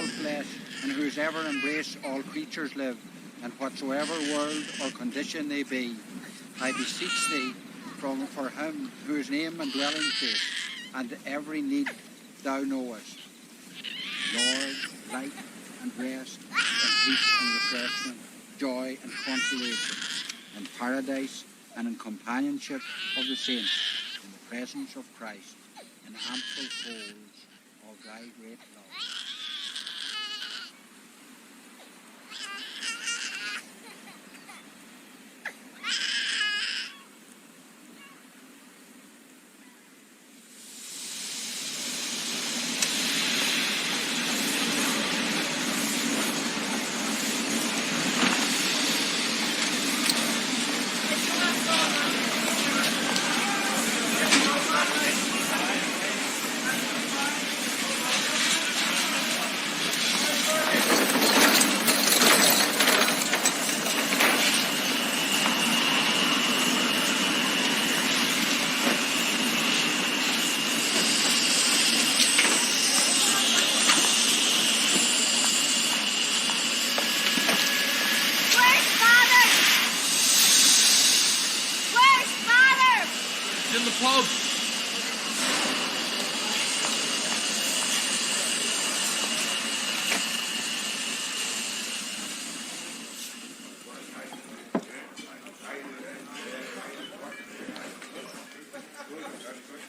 flesh, in whose ever embrace all creatures live, and whatsoever world or condition they be, I beseech thee, for him whose name and dwelling place, and every need thou knowest, Lord, light and rest, and peace and refreshment, joy and consolation, in paradise and in companionship of the saints, in the presence of Christ, in ample folds of thy great love.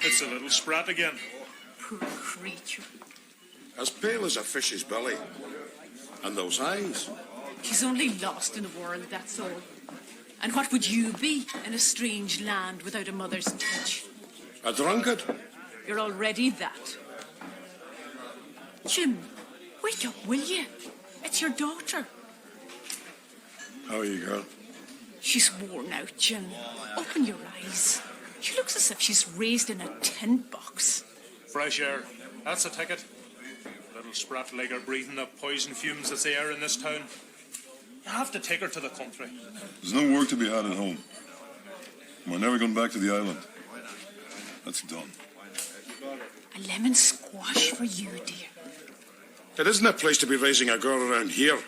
It's a little sprat again. Poor creature. As pale as a fish's belly. And those eyes. He's only lost in a world, that's all. And what would you be in a strange land without a mother's touch? A drunkard. You're already that. Jim, wake up, will you? It's your daughter. How are you, girl? She's worn out, Jim. Open your eyes. She looks as if she's raised in a tin box. Fresh air. That's a ticket. Little sprat like her breathing the poison fumes that's the air in this town. You have to take her to the country. There's no work to be had at home. We're never going back to the island. That's done. A lemon squash for you, dear. It isn't a place to be raising a girl around here.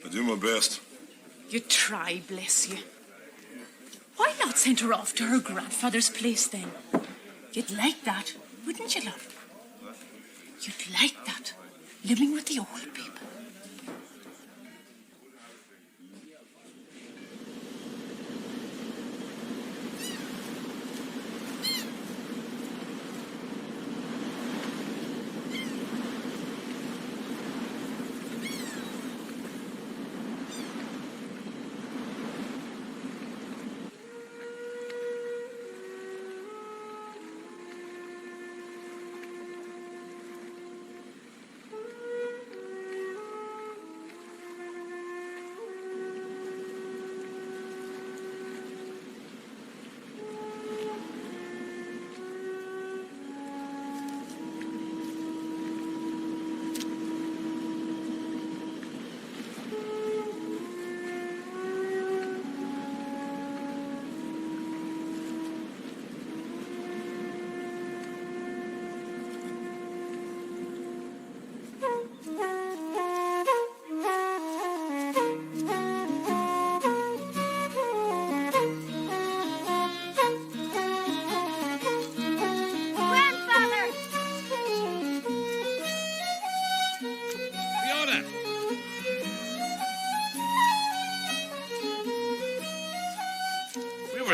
I do my best. You try, bless you. Why not send her off to her grandfather's place, then? You'd like that, wouldn't you, love? You'd like that, living with the old people.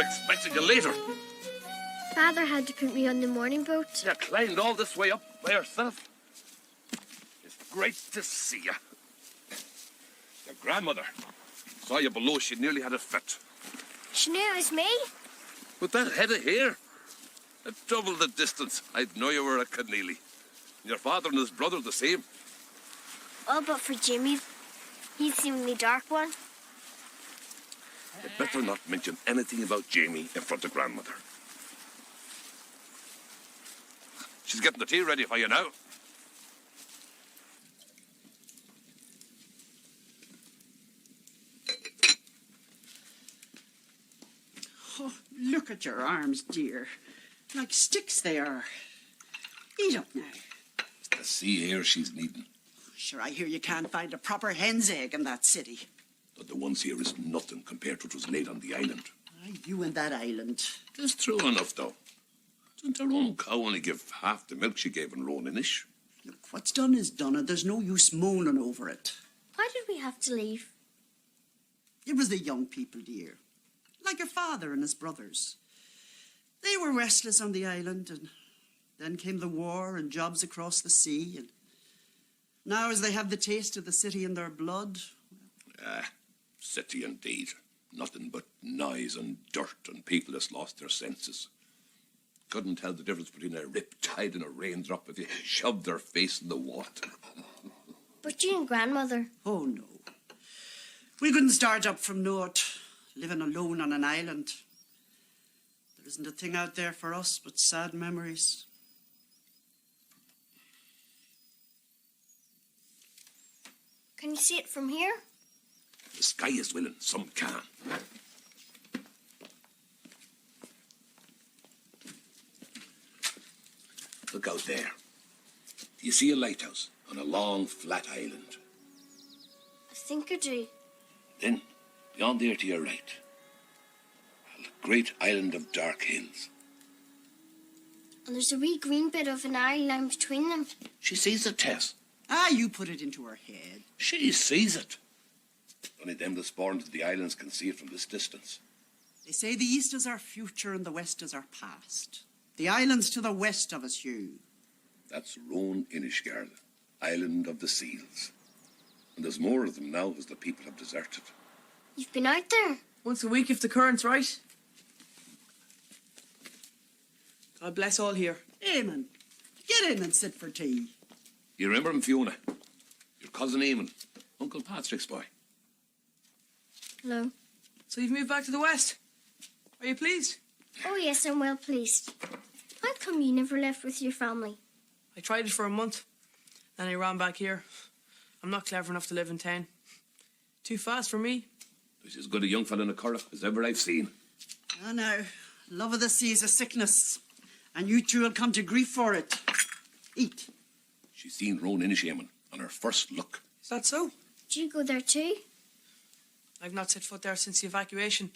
Expecting you later. Father had to put me on the morning boat. You climbed all this way up by yourself. It's great to see you. Your grandmother saw you below. She nearly had a fit. She knew it was me. With that head of hair, at double the distance, I'd know you were a Keneally. Your father and his brother the same. All but for Jimmy. He's the only dark one. You better not mention anything about Jamie in front of grandmother. She's getting the tea ready for you now. Oh, look at your arms, dear. Like sticks they are. Eat up now. It's the sea air she's needing. Sure, I hear you can't find a proper hen's egg in that city. But the ones here is nothing compared to what was laid on the island. Aye, you and that island. It's true enough, though. Didn't their own cow only give half the milk she gave in Roan Inish? Look, what's done is done, and there's no use moaning over it. Why did we have to leave? It was the young people, dear. Like your father and his brothers. They were restless on the island, and then came the war and jobs across the sea, and now as they have the taste of the city in their blood... City indeed. Nothing but noise and dirt and people that's lost their senses. Couldn't tell the difference between a riptide and a raindrop if you shoved their face in the water. But you and grandmother. Oh, no. We couldn't start up from naught, living alone on an island. There isn't a thing out there for us but sad memories. Can you see it from here? The sky is willing, some can. Look out there. Do you see a lighthouse on a long, flat island? I think I do. Then, beyond there to your right, a great island of dark hills. And there's a wee green bit of an island between them. She sees it, Tess. Ah, you put it into her head. She sees it. Only them that's born to the islands can see it from this distance. They say the east is our future and the west is our past. The islands to the west of us, Hugh. That's Roan Inish, island of the seals. And there's more of them now as the people have deserted. You've been out there? Once a week if the current's right. God bless all here. Eamon, get in and sit for tea. You remember him, Fiona? Your cousin Eamon, Uncle Patrick's boy. Hello. So you've moved back to the west. Are you pleased? Oh yes, I'm well pleased. How come you never left with your family? I tried it for a month. Then I ran back here. I'm not clever enough to live in town. Too fast for me. He's as good a young fella in a curragh as ever I've seen. Ah, now, love of the sea is a sickness. And you two will come to grief for it. Eat. She's seen Roan Inish, Eamon, on her first look. Is that so? Do you go there too? I've not set foot there since the evacuation.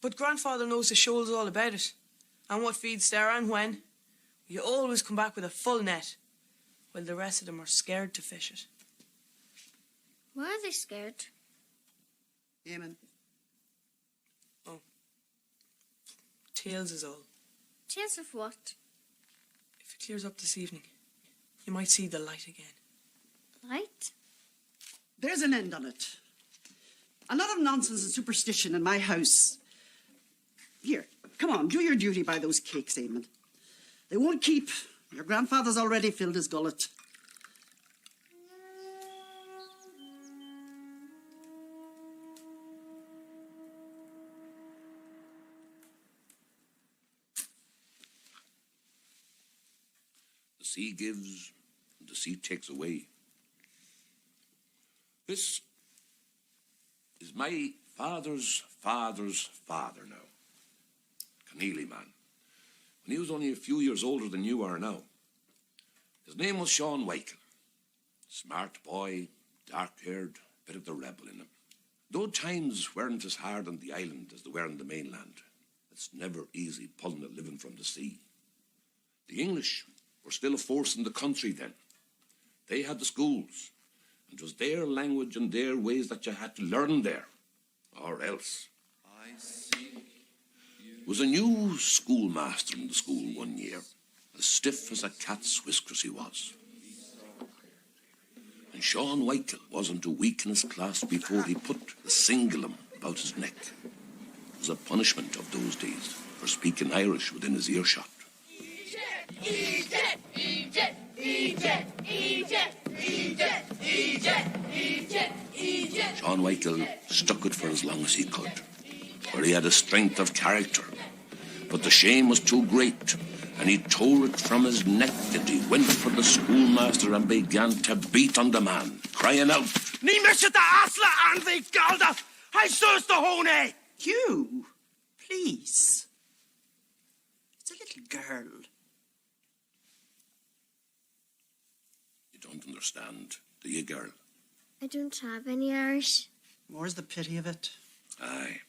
But grandfather knows the shoals all about it. And what feeds there and when. You always come back with a full net. While the rest of them are scared to fish it. Why are they scared? Eamon. Oh. Tales is all. Tales of what? If it clears up this evening, you might see the light again. Light? There's an end on it. A lot of nonsense and superstition in my house. Here, come on, do your duty by those cakes, Eamon. They won't keep. Your grandfather's already filled his gullet. The sea gives, and the sea takes away. This is my father's father's father now. Keneally man. When he was only a few years older than you are now. His name was Sean Weichel. Smart boy, dark-haired, bit of the rebel in him. Though times weren't as hard on the island as they were on the mainland, it's never easy pulling a living from the sea. The English were still a force in the country then. They had the schools, and it was their language and their ways that you had to learn there, or else. There was a new schoolmaster in the school one year, as stiff as a cat's whiskers he was. And Sean Weichel wasn't a week in his class before he put the cingulum about his neck. It was a punishment of those days for speaking Irish within his earshot. Egypt, Egypt, Egypt, Egypt, Egypt, Egypt, Egypt, Egypt. Sean Weichel stuck it for as long as he could, for he had a strength of character. But the shame was too great, and he tore it from his neck, and he went for the schoolmaster and began to beat on the man, crying out, Ni misset the asla and the galda! I source the hone! Hugh, please. It's a little girl. You don't understand. do you, girl? I don't have any Irish. More's the pity of it. Aye.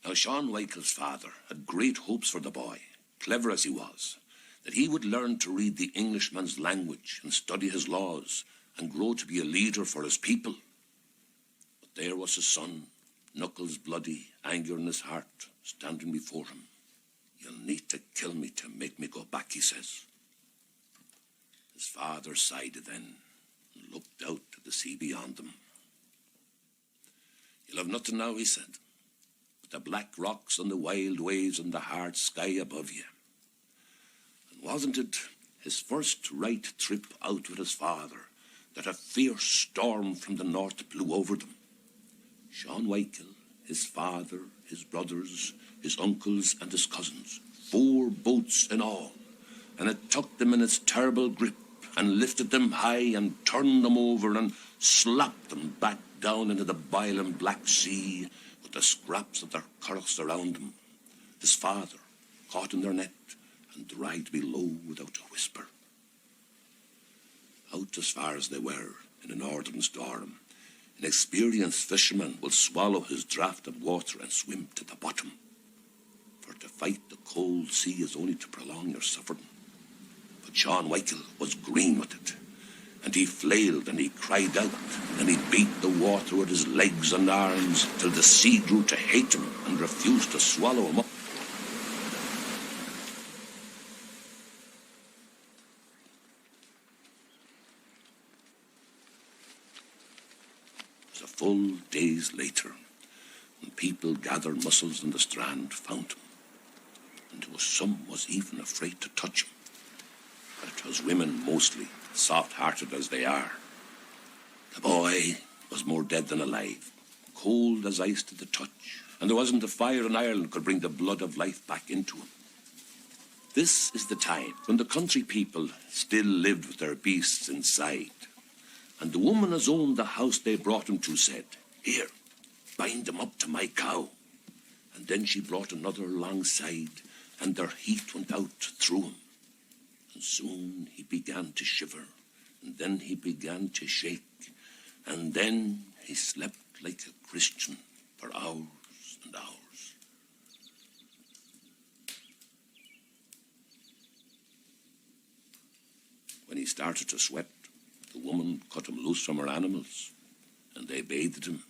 Now, Sean Wykel's father had great hopes for the boy, clever as he was, that he would learn to read the Englishman's language and study his laws and grow to be a leader for his people. But there was his son, knuckles bloody, anger in his heart, standing before him. You'll need to kill me to make me go back, he says. His father sighed then and looked out at the sea beyond them. You'll have nothing now, he said, but the black rocks and the wild waves and the hard sky above you. And wasn't it his first right trip out with his father that a fierce storm from the north blew over them? Sean Wykel, his father, his brothers, his uncles and his cousins, 4 boats in all, and it took them in its terrible grip and lifted them high and turned them over and slapped them back down into the boiling black sea with the scraps of their currachs around them. His father caught in their net and dragged below without a whisper. Out as far as they were in a northern storm, an experienced fisherman will swallow his draught of water and swim to the bottom. For to fight the cold sea is only to prolong your suffering. But Sean Wykel was green with it, and he flailed and he cried out, and he beat the water with his legs and arms till the sea grew to hate him and refused to swallow him up. It was a full days later, when people gathered mussels in the strand found him, and there was some was even afraid to touch him. But it was women mostly, soft-hearted as they are. The boy was more dead than alive, cold as ice to the touch, and there wasn't a fire in Ireland could bring the blood of life back into him. This is the time when the country people still lived with their beasts inside, and the woman as owned the house they brought him to said, "Here, bind him up to my cow." And then she brought another alongside, and their heat went out through him. And soon he began to shiver, and then he began to shake, and then he slept like a Christian for hours and hours. When he started to sweat, the woman cut him loose from her animals, and they bathed him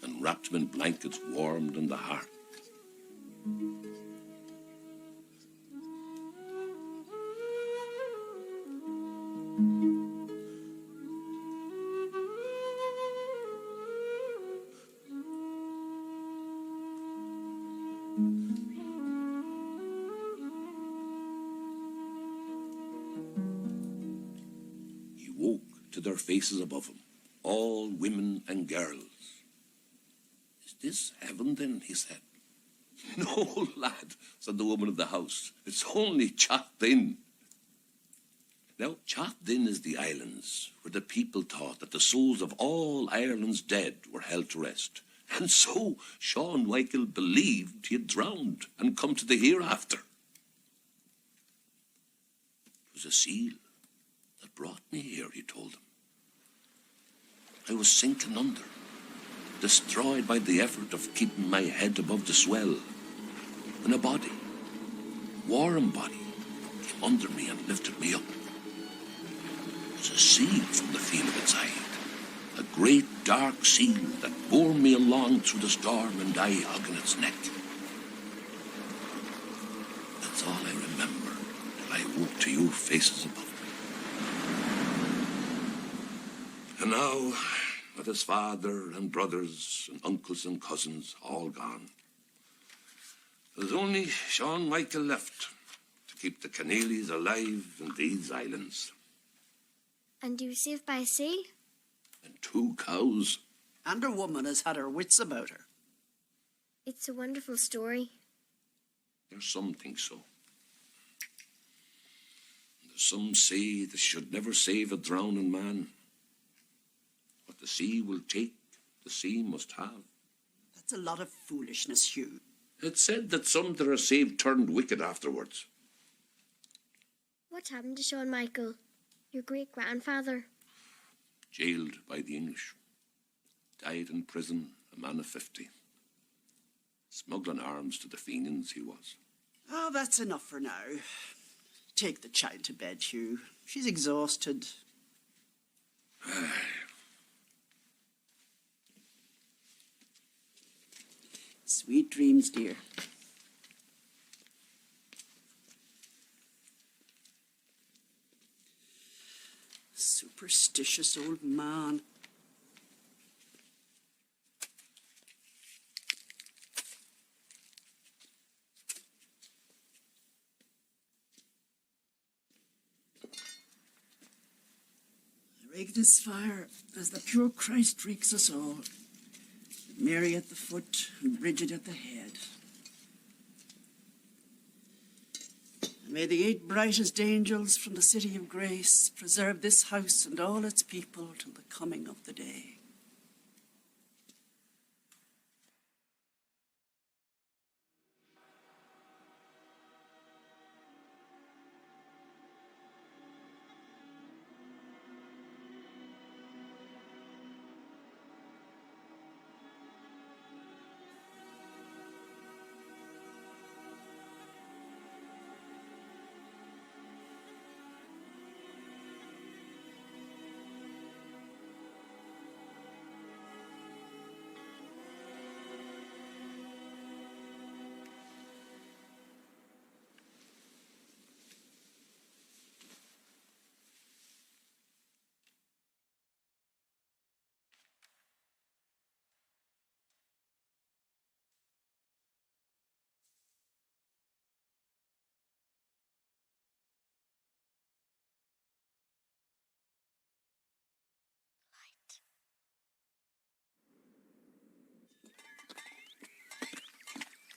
and wrapped him in blankets warmed in the heart. He woke to their faces above him, all women and girls. "Is this heaven then?" he said. "No, lad," said the woman of the house. "It's only Chathin." Now, Chathin is the islands where the people thought that the souls of all Ireland's dead were held to rest. And so Sean Wykel believed he had drowned and come to the hereafter. It was a seal that brought me here, he told them. I was sinking under, destroyed by the effort of keeping my head above the swell, when a body, a warm body, came under me and lifted me up. It was a seal from the feel of its hide, a great dark seal that bore me along through the storm, and I hugging its neck. That's all I remember till I woke to your faces above me. And now, with his father and brothers and uncles and cousins all gone, there's only Sean Wykel left to keep the Keneallys alive in these islands. And you saved by sea? And 2 cows. And a woman has had her wits about her. It's a wonderful story. There's some think so. There's some say this should never save a drowning man. What the sea will take, the sea must have. That's a lot of foolishness, Hugh. It's said that some that are saved turned wicked afterwards. What happened to Sean Michael, your great-grandfather? jailed by the Inish. Died in prison, a man of 50. Smuggling arms to the Fenians he was. Oh, that's enough for now. Take the child to bed, Hugh. She's exhausted. Sweet dreams, dear. Superstitious old man. I rake this fire as the pure Christ reeks us all. Mary at the foot and Bridget at the head. And may the 8 brightest angels from the city of grace preserve this house and all its people till the coming of the day.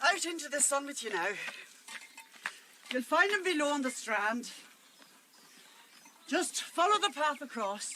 Out into the sun with you now. You'll find him below on the strand. Just follow the path across.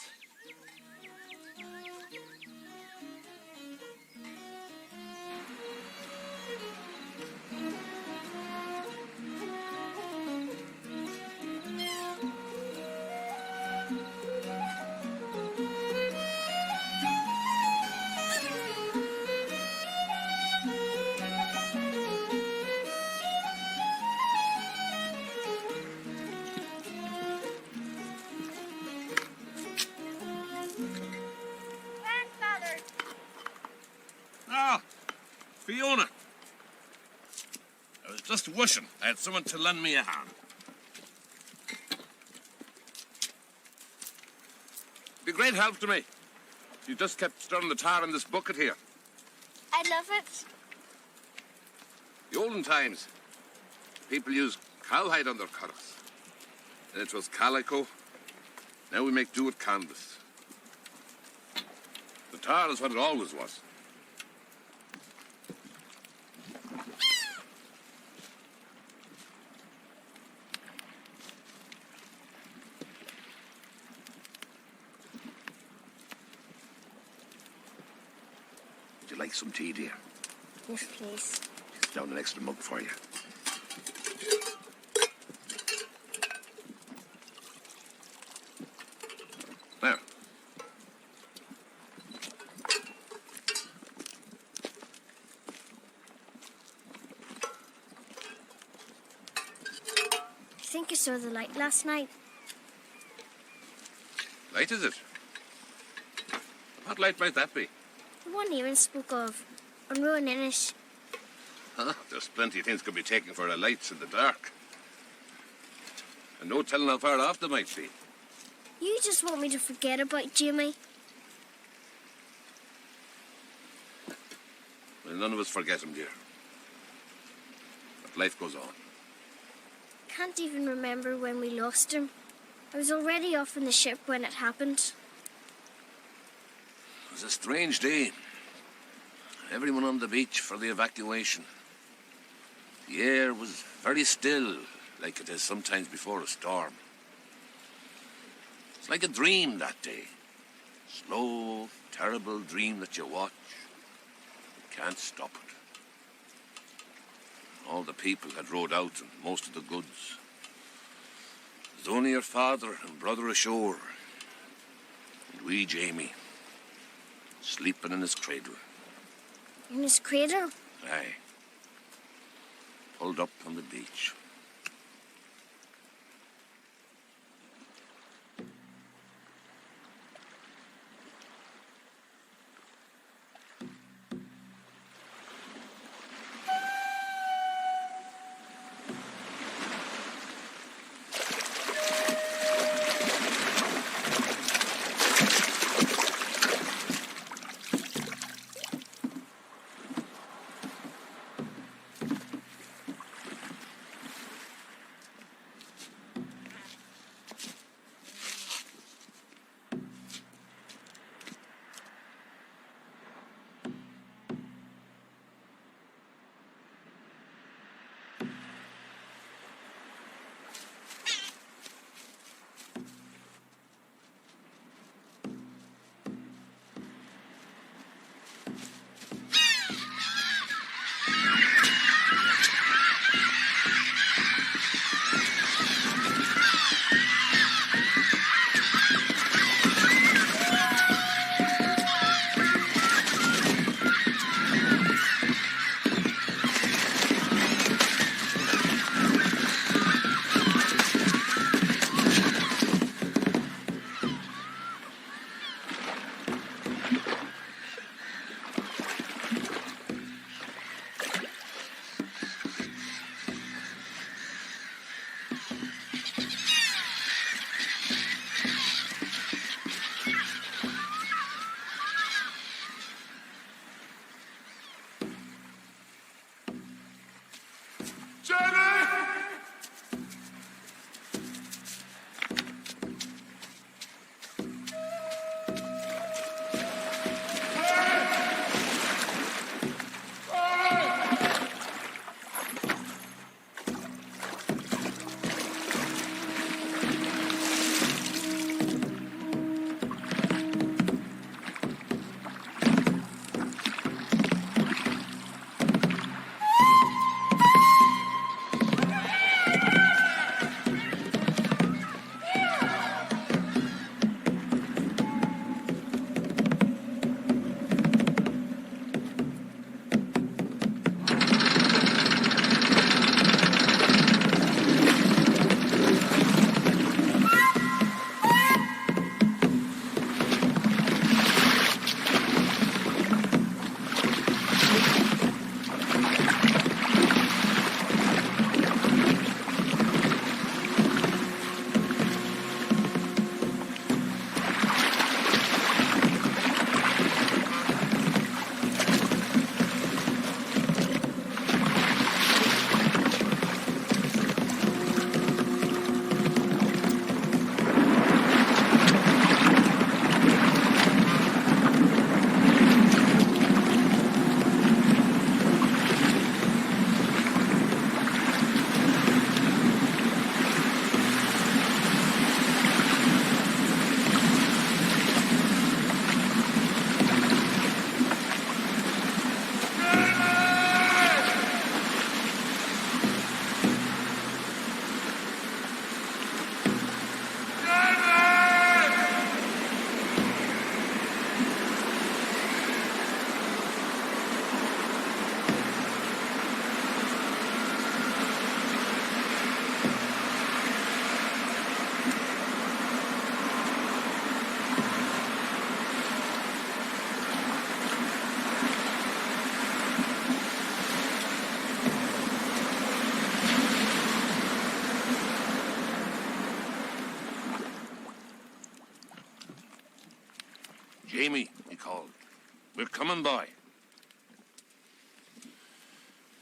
Fiona! I was just wishing I had someone to lend me a hand. Be great help to me. You just kept stirring the tar in this bucket here. I love it. The olden times, people used cowhide on their curraghs. Then it was calico. Now we make do with canvas. The tar is what it always was. Would you like some tea, dear? Yes, please. Down an extra mug for you. There. I think I saw the light last night. Light, is it? What light might that be? The one Ewan spoke of, on Roan Inish. Huh? There's plenty of things could be taken for a lights in the dark. And no telling how far off they might be. You just want me to forget about Jimmy. Well, none of us forget him, dear. But life goes on. Can't even remember when we lost him. I was already off on the ship when it happened. It was a strange day. Everyone on the beach for the evacuation. The air was very still, like it is sometimes before a storm. It's like a dream that day. Slow, terrible dream that you watch. You can't stop it. All the people had rowed out and most of the goods. There's only your father and brother ashore. And Wee Jamie, sleeping in his cradle. In his cradle? Aye. Pulled up on the beach. Jamie, he called. We're coming by.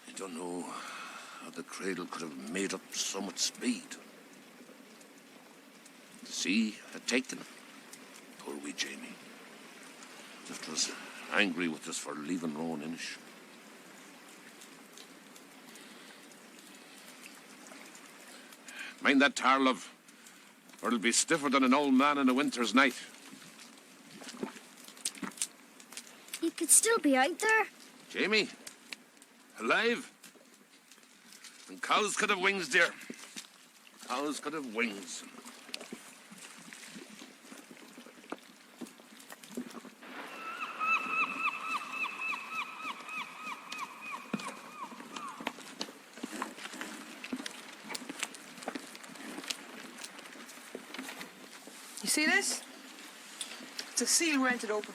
I don't know how the cradle could have made up so much speed. The sea had taken him. Poor wee Jamie. As if it was angry with us for leaving Roan Inish. Mind that tar, love, or it'll be stiffer than an old man in a winter's night. You could still be out there. Jamie, alive. And cows could have wings, dear. Cows could have wings. see this? It's a seal rented open.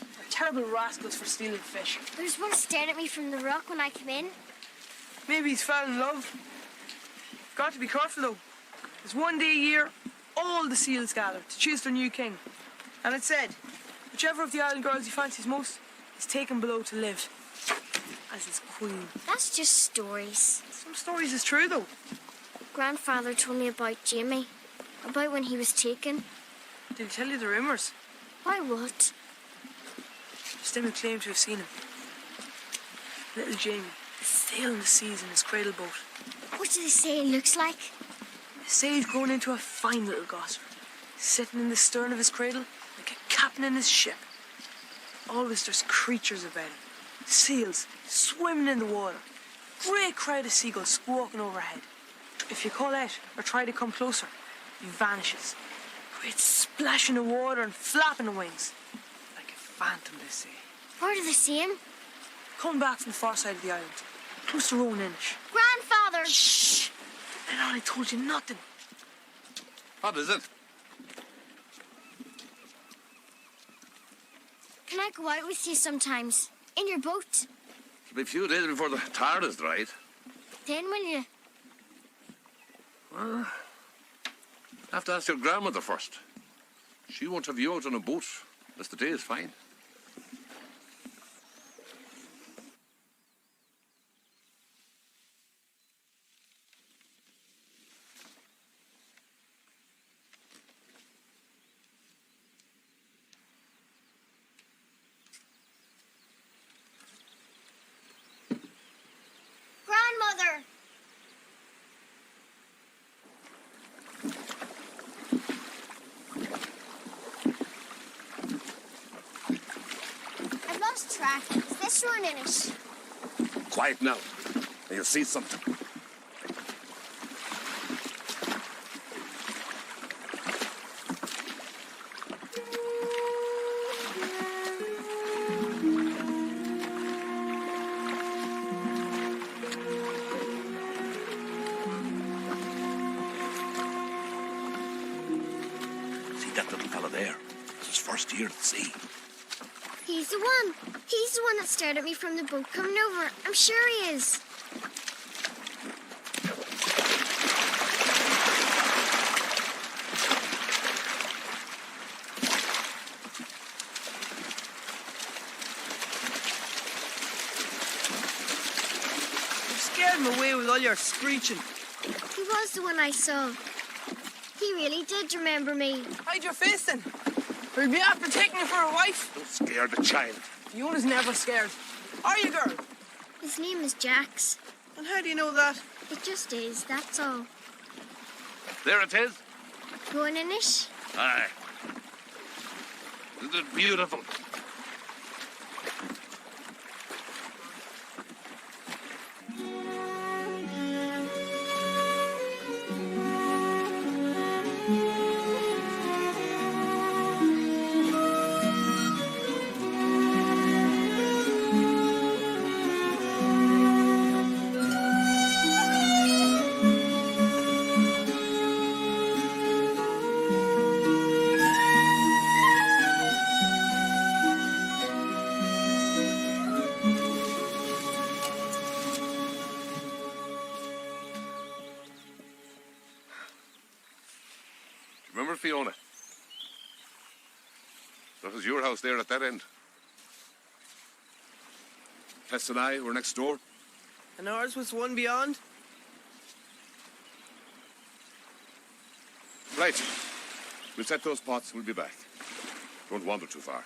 They're terrible rascals for stealing fish. There's one staring at me from the rock when I come in. Maybe he's fell in love. Got to be careful though. There's one day a year, all the seals gather to choose their new king. And it said, whichever of the island girls he fancies most is taken below to live as his queen. That's just stories. Some stories is true though. Grandfather told me about Jamie, about when he was taken. Did he tell you the rumours? Why what? Stim who claimed to have seen him. Little Jamie, sailing the seas in his cradle boat. What do they say he looks like? They say he's grown into a fine little gosser, sitting in the stern of his cradle like a captain in his ship. Always there's creatures about him. Seals swimming in the water. Great crowd of seagulls squawking overhead. If you call out or try to come closer, he vanishes. Great splashing of water and flapping of wings. Like a phantom, they say. Where do they see him? Coming back from the far side of the island. Close to Roan Inish. Grandfather! Shh! And I told you nothing. What is it? Can I go out with you sometimes? In your boat? It'll be a few days before the tar is dried. Then will you? Well, I have to ask your grandmother first. She won't have you out on a boat unless the day is fine. Grandmother! I've lost track. Is this Roan Inish? Quiet now, and you'll see something. See that little fella there? It's his first year at sea. He's the one. He's the one that stared at me from the boat coming over. I'm sure he is. You scared him away with all your screeching. He was the one I saw. He really did remember me. Hide your face then. We'll be after taking you for a wife. Don't scare the child. Fiona's never scared. Are you, girl? His name is Jax. And how do you know that? It just is, that's all. There it is. Roan Inish? Aye. Isn't it beautiful? Remember Fiona? That was your house there at that end. Tess and I were next door. And ours was the one beyond? Right. We'll set those pots and we'll be back. Don't wander too far.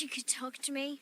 wish you could talk to me.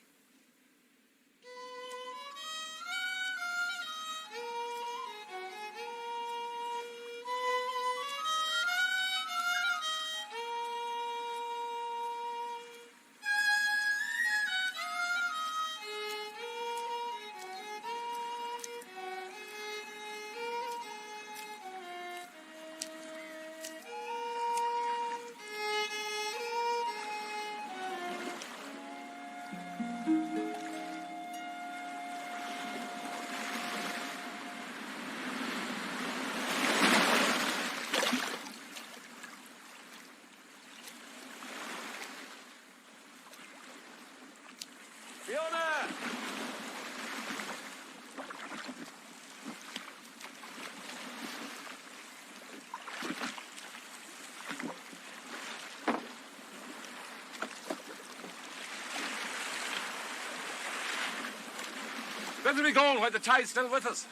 Better be going while the tide's still with us.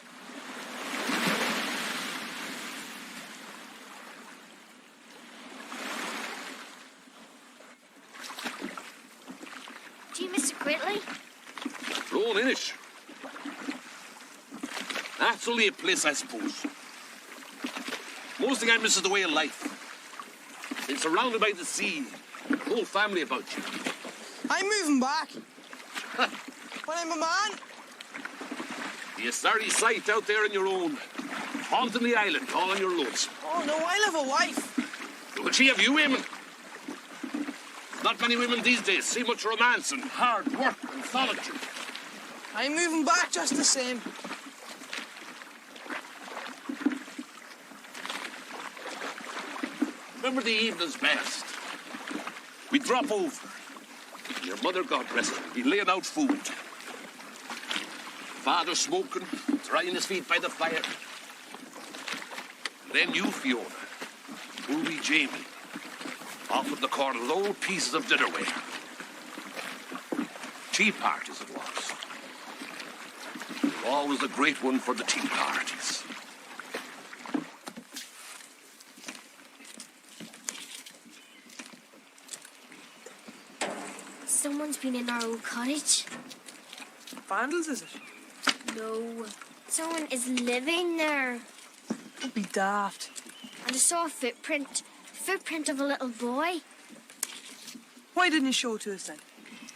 Do you miss it greatly? Roan, Inish. That's only a place, I suppose. Most thing I miss is the way of life. Being surrounded by the sea, the whole family about you. I'm moving back. When I'm a man. You starry sight out there on your own, haunting the island, all on your loads. Oh, no, I'll have a wife. Would she have you women? Not many women these days see much romance and hard work and solitude. I'm moving back just the same. Remember the evenings best? We'd drop over. Your mother, God rest her, be laying out food. Father smoking, drying his feet by the fire. Then you, Fiona, wee Jamie, off at the corner with old pieces of dinnerware. Tea parties it was. Always a great one for the tea parties. Someone's been in our old cottage. Vandals, is it? No. Someone is living there. Don't be daft. And I saw a footprint. Footprint of a little boy. Why didn't you show it to us then?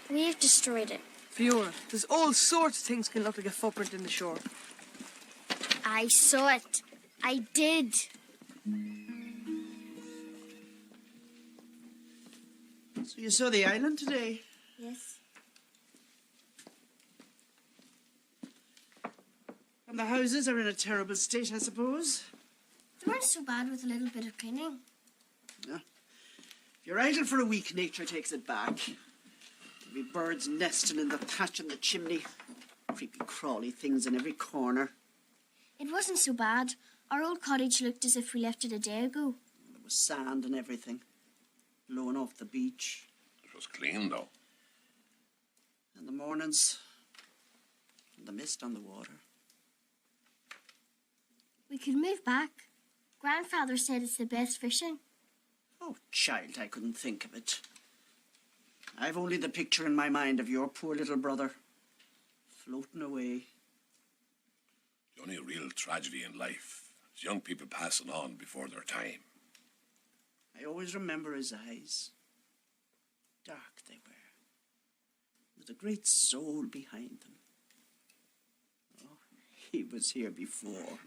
We've destroyed it. Fiona, there's all sorts of things can look like a footprint in the shore. I saw it. I did. So you saw the island today? Yes. And the houses are in a terrible state, I suppose. They weren't so bad with a little bit of cleaning. Yeah. If you're idle for a week, nature takes it back. There'll be birds nesting in the thatch and the chimney. Creepy, crawly things in every corner. It wasn't so bad. Our old cottage looked as if we left it a day ago. There was sand and everything. Blowing off the beach. It was clean, though. And the mornings. And the mist on the water. We could move back. Grandfather said it's the best fishing. Oh, child, I couldn't think of it. I've only the picture in my mind of your poor little brother. Floating away. The only real tragedy in life is young people passing on before their time. I always remember his eyes. Dark they were. With a great soul behind them. Oh, he was here before.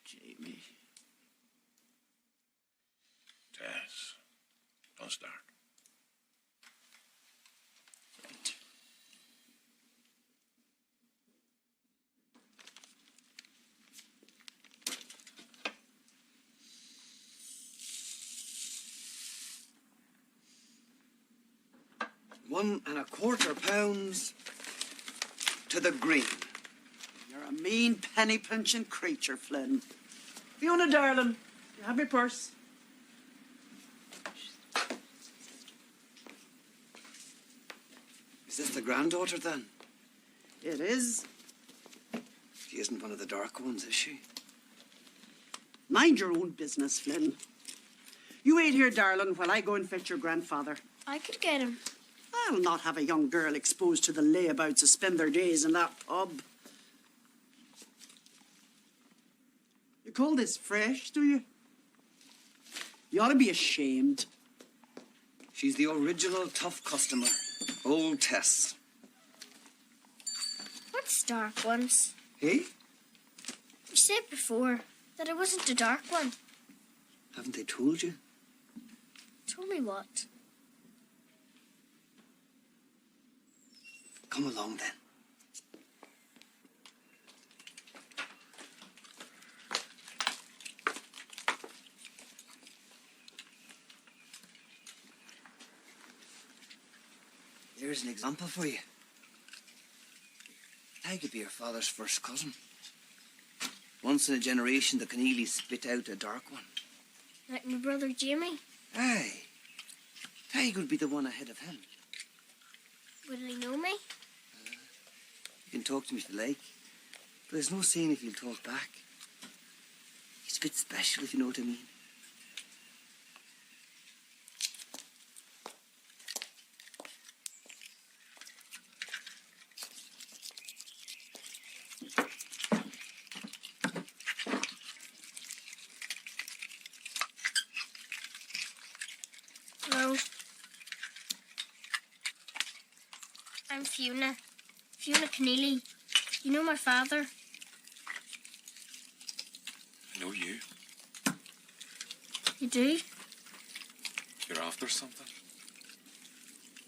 Jamie. Tess, don't start. Right. £1.25 to the green. You're a mean penny-pinching creature, Flynn. Fiona, darling, you have my purse. Is this the granddaughter, then? It is. She isn't one of the dark ones, is she? Mind your own business, Flynn. You wait here, darling, while I go and fetch your grandfather. I could get him. I'll not have a young girl exposed to the layabouts who spend their days in that pub. You call this fresh, do you? You ought to be ashamed. She's the original tough customer. Old Tess. What's dark ones? Hey? You said before that I wasn't the dark one. Haven't they told you? Told me what? Come along then. There's an example for you. I could be your father's first cousin. Once in a generation, the Keneally spit out a dark one. Like my brother Jamie? Aye. I could be the one ahead of him. Will he know me? You can talk to me if you like, but there's no saying if he'll talk back. He's a bit special, if you know what I mean. Hello. I'm Fiona. Fiona Keneally. You know my father? I know you. You do? You're after something.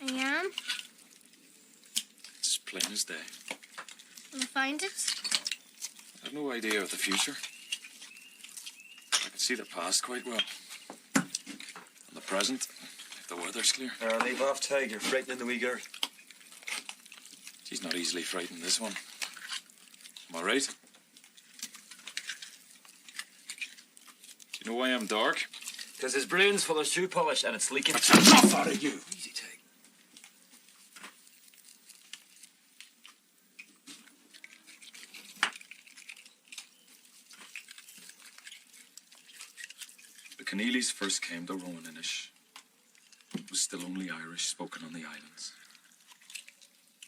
I am. It's plain as day. Will I find it? I have no idea of the future. I can see the past quite well. And the present, if the weather's clear. Leave off, Tig. You're frightening the wee girl. She's not easily frightened, this one. Am I right? Do you know why I'm dark? Because his brain's full of shoe polish and it's leaking. That's enough out of you! Easy, Tig. The Keneallys first came to Roan, Inish. It was still only Irish spoken on the islands.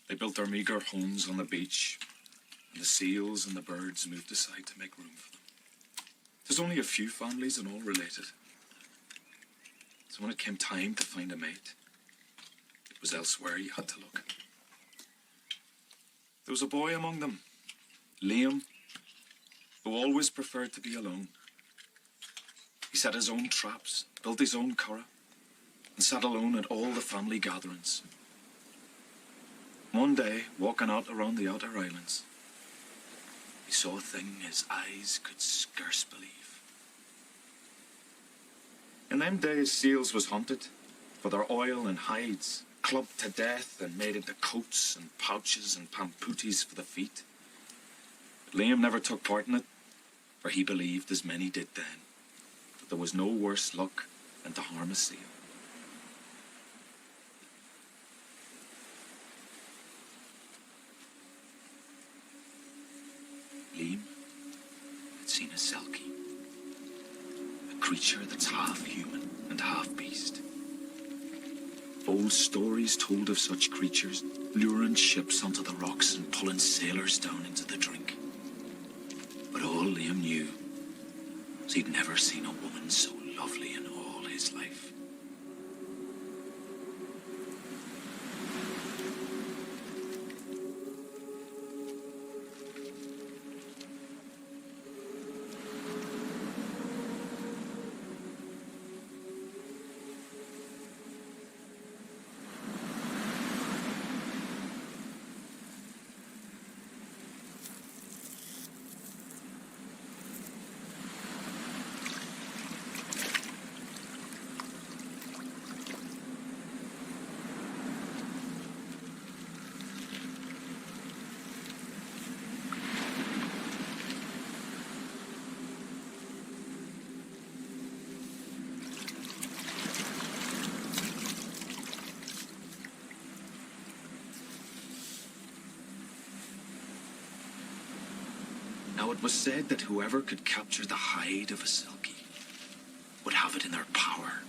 They built their meagre homes on the beach, and the seals and the birds moved aside to make room for them. There's only a few families and all related. So when it came time to find a mate, it was elsewhere you had to look. There was a boy among them, Liam, who always preferred to be alone. He set his own traps, built his own curragh, and sat alone at all the family gatherings. One day, walking out around the outer islands, he saw a thing his eyes could scarce believe. In them days, seals was hunted for their oil and hides, clubbed to death and made into coats and pouches and pampooties for the feet. But Liam never took part in it, for he believed, as many did then, that there was no worse luck than to harm a seal. Liam had seen a selkie, a creature that's half human and half beast. Old stories told of such creatures luring ships onto the rocks and pulling sailors down into the drink. But all Liam knew was he'd never seen a woman so lovely in all his life. Now it was said that whoever could capture the hide of a selkie would have it in their power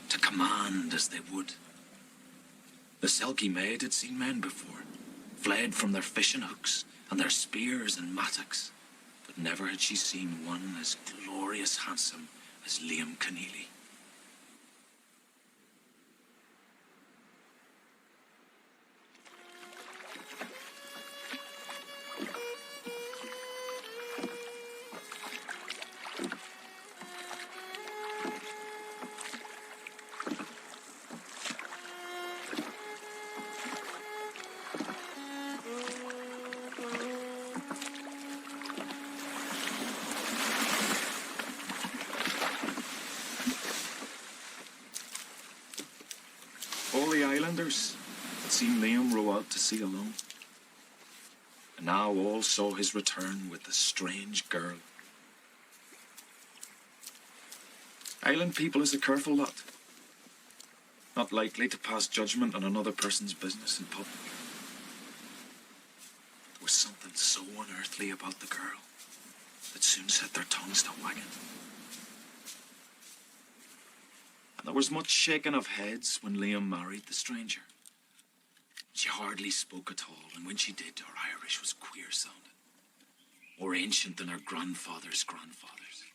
to command as they would. The Selkie maid had seen men before, fled from their fishing hooks and their spears and mattocks, but never had she seen one as glorious handsome as Liam Keneally. All the islanders had seen Liam row out to sea alone. And now all saw his return with the strange girl. Island people is a careful lot. Not likely to pass judgment on another person's business in public. There was something so unearthly about the girl that soon set their tongues to wagging. And there was much shaking of heads when Liam married the stranger. She hardly spoke at all, and when she did, her Irish was queer-sounding, more ancient than her grandfather's grandfathers.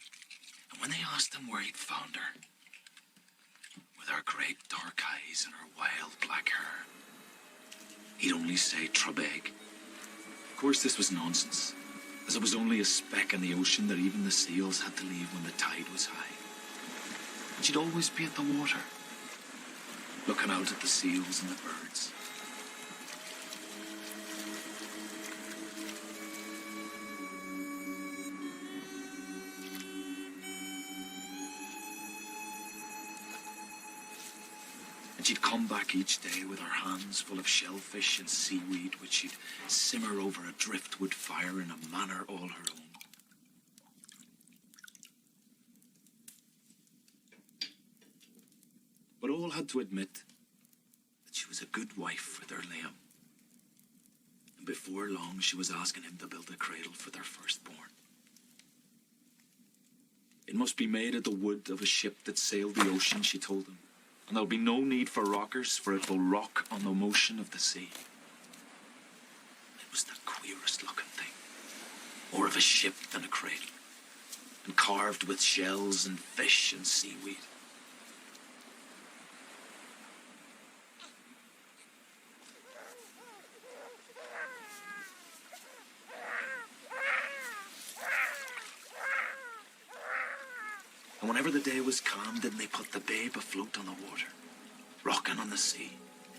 And when they asked him where he'd found her, with her great dark eyes and her wild black hair, he'd only say Trebeg. Of course, this was nonsense, as it was only a speck in the ocean that even the seals had to leave when the tide was high. And she'd always be at the water, looking out at the seals and the birds. And she'd come back each day with her hands full of shellfish and seaweed, which she'd simmer over a driftwood fire in a manner all her own. But all had to admit that she was a good wife for their Liam. And before long, she was asking him to build a cradle for their firstborn. It must be made of the wood of a ship that sailed the ocean, she told him. And there'll be no need for rockers, for it will rock on the motion of the sea. It was the queerest looking thing. More of a ship than a cradle. And carved with shells and fish and seaweed. And whenever the day was calm, didn't they put the babe afloat on the water, rocking on the sea,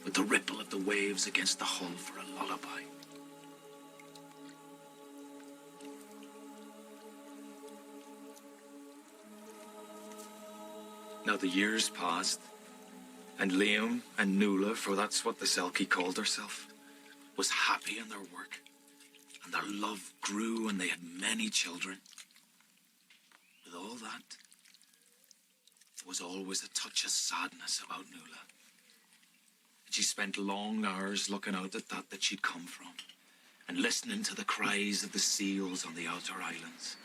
with the ripple of the waves against the hull for a lullaby? Now the years passed, and Liam and Nuala, for that's what the Selkie called herself, was happy in their work, and their love grew, and they had many children. With all that, there was always a touch of sadness about Nuala. And she spent long hours looking out at that she'd come from, and listening to the cries of the seals on the outer islands.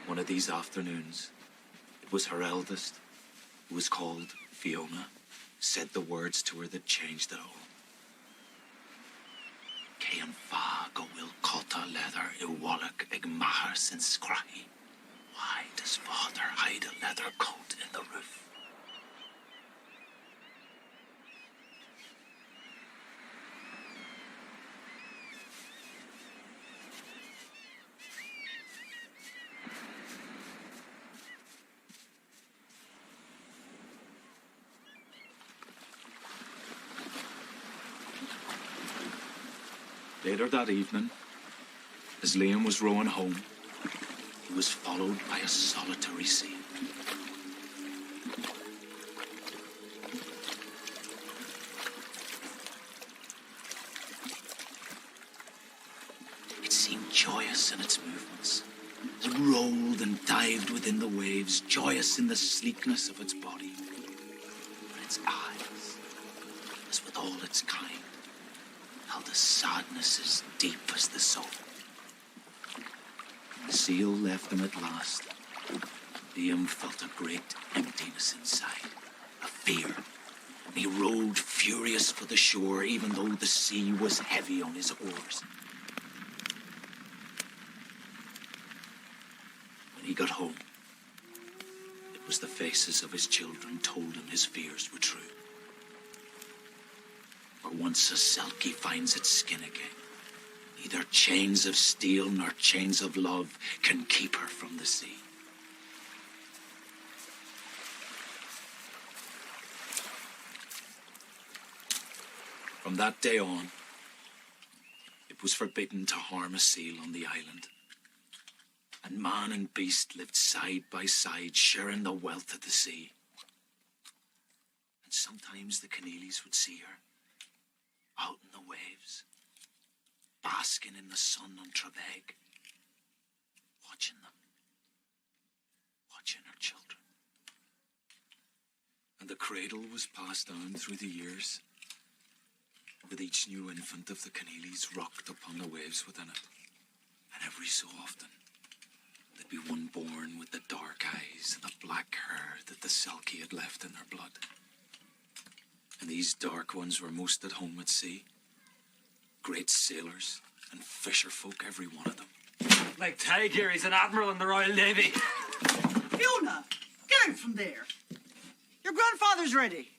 One of these afternoons, it was her eldest, who was called Fiona, said the words to her that changed it all. Cain fa go will cotta leather I wallach ag mahar since scrahi. Why does father hide a leather coat in the roof? Later that evening, as Liam was rowing home, he was followed by a solitary sea. It seemed joyous in its movements. It rolled and dived within the waves, joyous in the sleekness of its body. But its eyes, as with all its kind, held a sadness as deep as the soul. The seal left him at last. Liam felt a great emptiness inside, a fear, and he rowed furious for the shore, even though the sea was heavy on his oars. When he got home, it was the faces of his children told him his fears were true. For once a selkie finds its skin again, neither chains of steel nor chains of love can keep her from the sea. From that day on, it was forbidden to harm a seal on the island. And man and beast lived side by side, sharing the wealth of the sea. And sometimes the Keneallys would see her, out in the waves, basking in the sun on Trebeg, watching them, watching her children. And the cradle was passed down through the years, with each new infant of the Keneallys rocked upon the waves within it. And every so often, there'd be one born with the dark eyes and the black hair that the selkie had left in their blood. And these dark ones were most at home at sea. Great sailors and fisher folk, every one of them. Like Tiger, he's an admiral in the Royal Navy. Fiona, get out from there. Your grandfather's ready.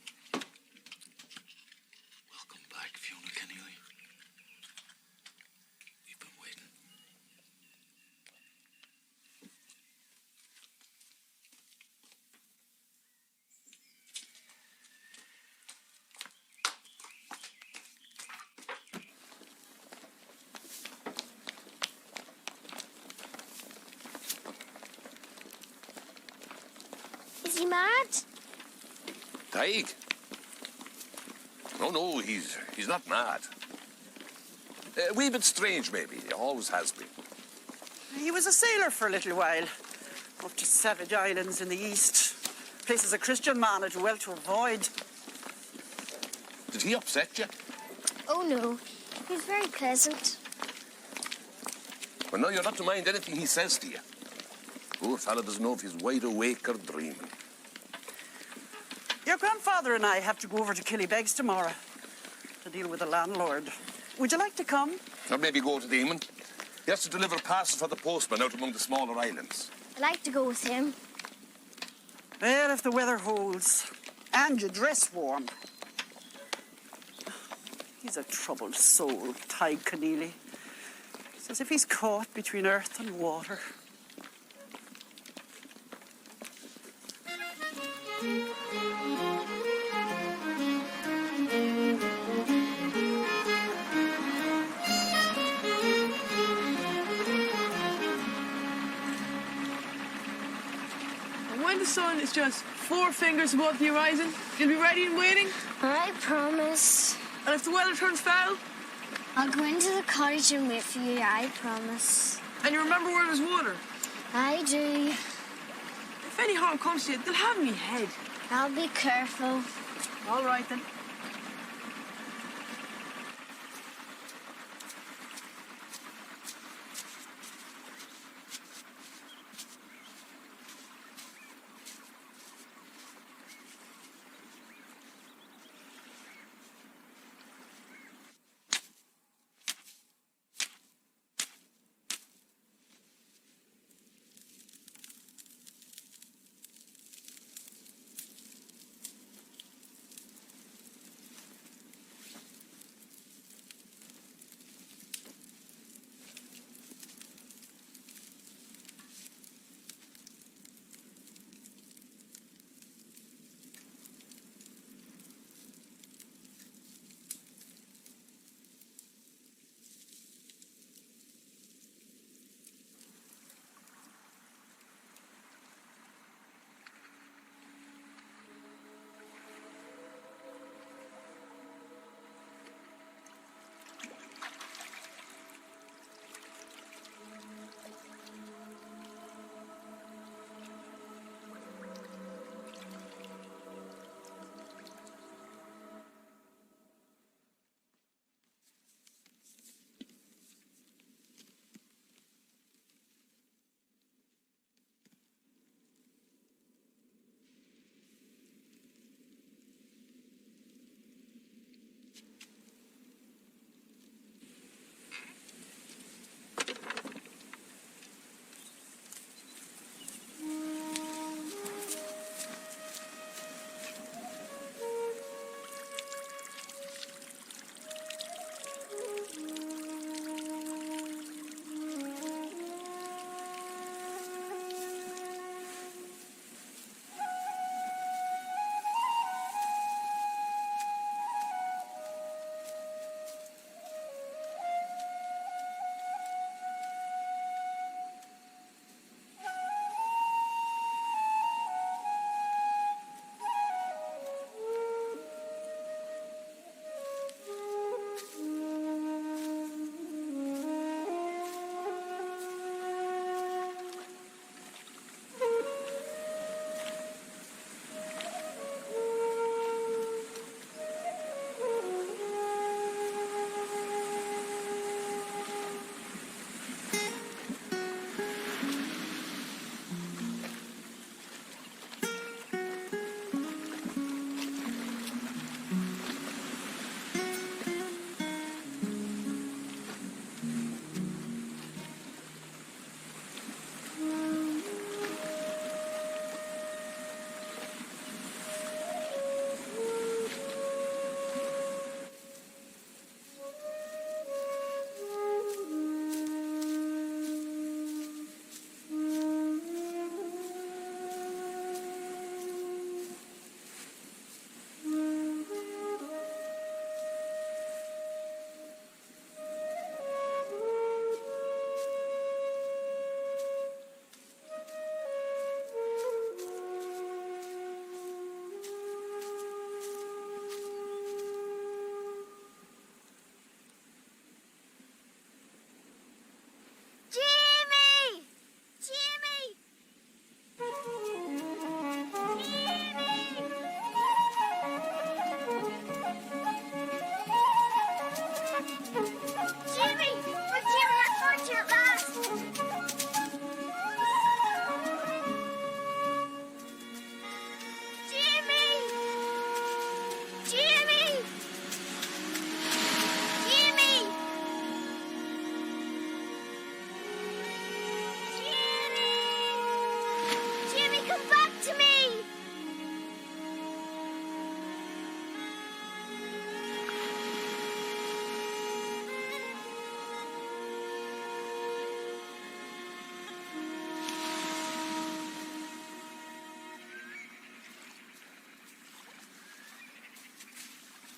Welcome back, Fiona Keneally. We've been waiting. Is he mad? Taig? No, he's not mad. A wee bit strange, maybe. He always has been. He was a sailor for a little while, up to Savage Islands in the east. Places a Christian man had well to avoid. Did he upset you? Oh, no. He's very pleasant. Well, no, you're not to mind anything he says to you. Poor fella doesn't know if he's wide awake or dreaming. Your grandfather and I have to go over to Killybegs tomorrow to deal with the landlord. Would you like to come? Or maybe go to Damon. He has to deliver parcels for the postman out among the smaller islands. I'd like to go with him. Well, if the weather holds and you dress warm. He's a troubled soul, Taig Keneally. It's as if he's caught between earth and water. And when the sun is just 4 fingers above the horizon, you'll be ready and waiting? I promise. And if the weather turns foul? I'll go into the cottage and wait for you, I promise. And you remember where there's water? I do. If any harm comes to you, they'll have me head. I'll be careful. All right, then.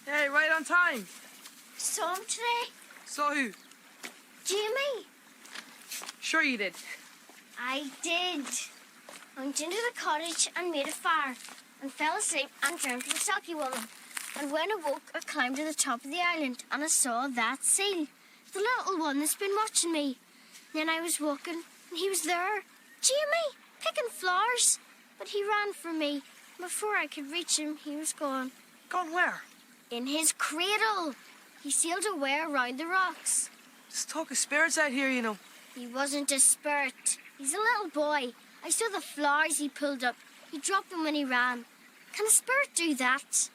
Hey, right on time. Saw him today? Saw who? Jimmy. Sure you did. I did. I went into the cottage and made a fire and fell asleep and dreamt of a stocky woman. And when I woke, I climbed to the top of the island and I saw that seal. The little one that's been watching me. Then I was walking and he was there. Jimmy, picking flowers. But he ran from me. Before I could reach him, he was gone. Gone where? In his cradle. He sailed away around the rocks. There's talk of spirits out here, you know. He wasn't a spirit. He's a little boy. I saw the flowers he pulled up. He dropped them when he ran. Can a spirit do that?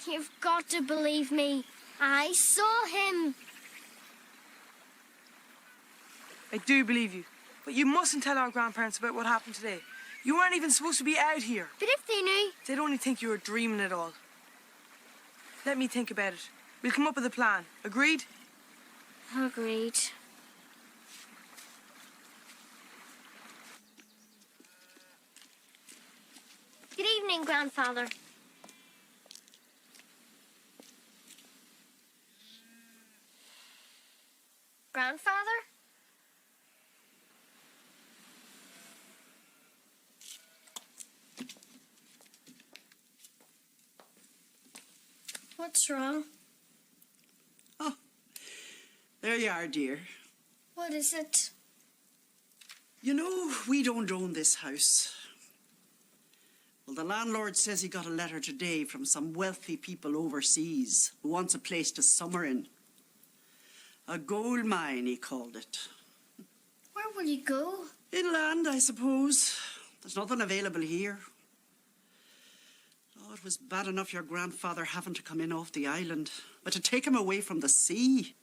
You've got to believe me. I saw him. I do believe you. But you mustn't tell our grandparents about what happened today. You weren't even supposed to be out here. But if they knew... They'd only think you were dreaming it all. Let me think about it. We'll come up with a plan. Agreed? Agreed. Good evening, Grandfather. Grandfather? What's wrong? Oh, there you are, dear. What is it? You know, we don't own this house. Well, the landlord says he got a letter today from some wealthy people overseas who wants a place to summer in. A gold mine, he called it. Where will you go? Inland, I suppose. There's nothing available here. Oh, it was bad enough your grandfather having to come in off the island, but to take him away from the sea.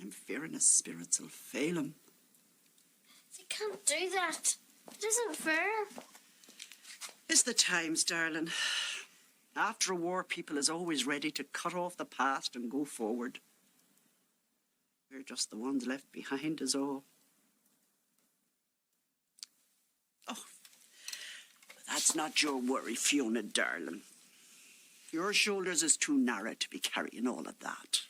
I'm fearing his spirits will fail him. You can't do that. It isn't fair. It's the times, darling. After a war, people is always ready to cut off the past and go forward. We're just the ones left behind is all. Oh, but that's not your worry, Fiona, darling. Your shoulders is too narrow to be carrying all of that.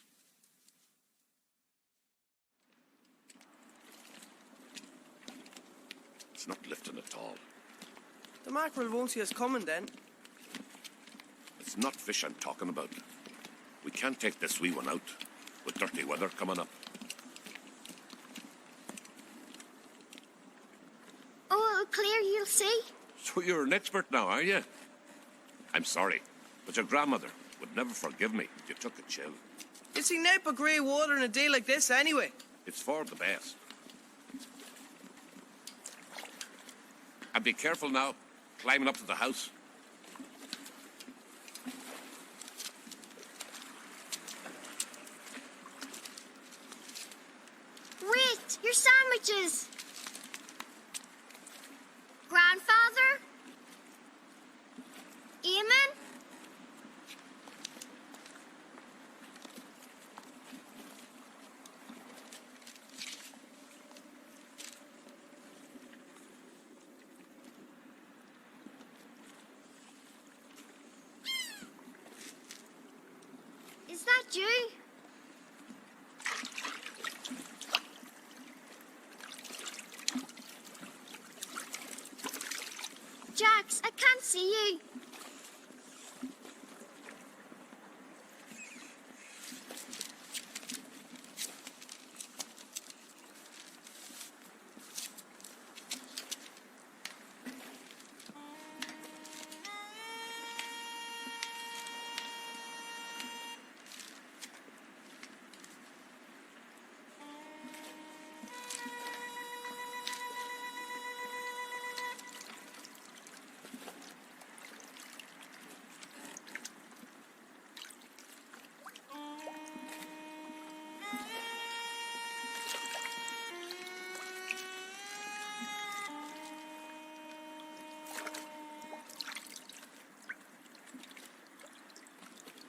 It's not lifting at all. The mackerel won't see us coming then. It's not fish I'm talking about. We can't take this wee one out, with dirty weather coming up. Oh, it'll clear, you'll see. So you're an expert now, are you? I'm sorry, but your grandmother would never forgive me if you took a chill. You see nothing but grey water in a day like this anyway. It's for the best. And be careful now, climbing up to the house. Wait, your sandwiches. Grandfather? Eamon? Is that you? Jax, I can't see you.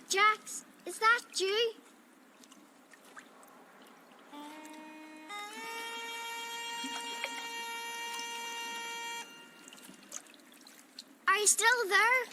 Jax, is that you? Are you still there?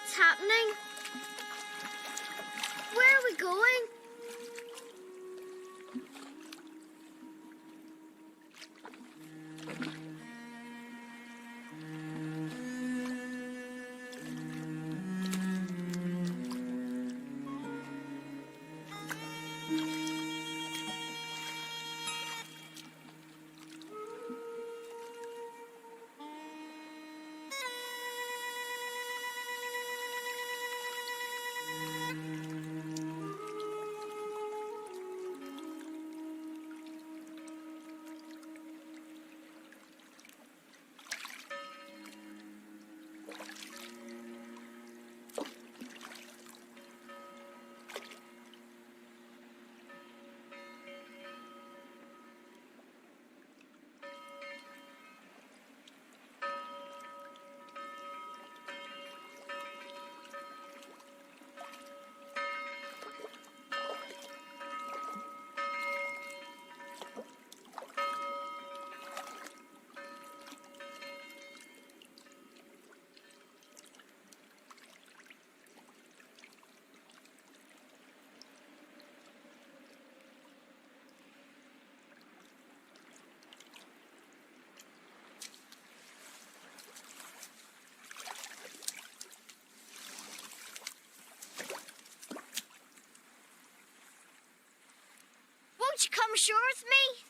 What's happening? Where are we going? Won't you come ashore with me?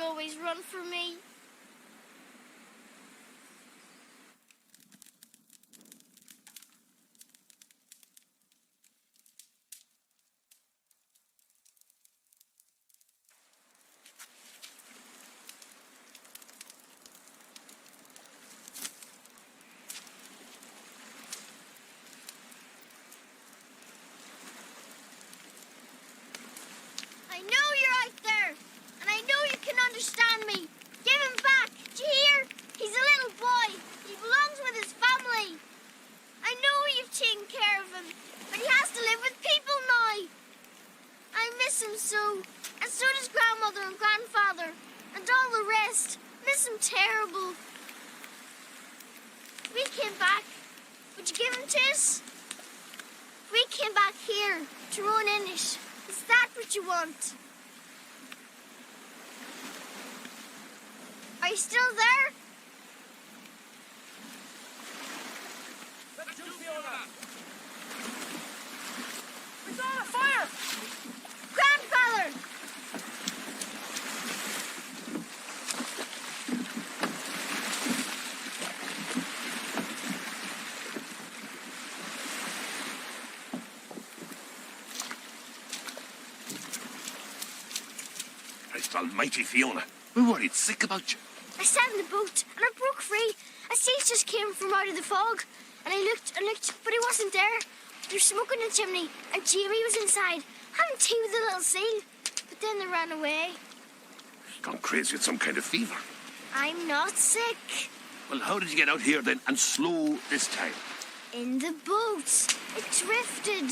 you always run for me? I know you're out there, and I know you can understand me. Give him back, do you hear? He's a little boy. He belongs with his family. I know you've taken care of him, but he has to live with people now. I miss him so, and so does grandmother and grandfather, and all the rest. Miss him terrible. If we came back, would you give him to us? If we came back here, to Roan Inish, is that what you want? Are you still there? It's on a fire! Grandfather! Christ almighty, Fiona. We're worried sick about you. I sat in the boat and I broke free. A sea just came from out of the fog. And I looked, but he wasn't there. There was smoke in the chimney and Jamie was inside, having tea with the little seal. But then they ran away. You've gone crazy with some kind of fever. I'm not sick. Well, how did you get out here then and slow this time? In the boat. It drifted.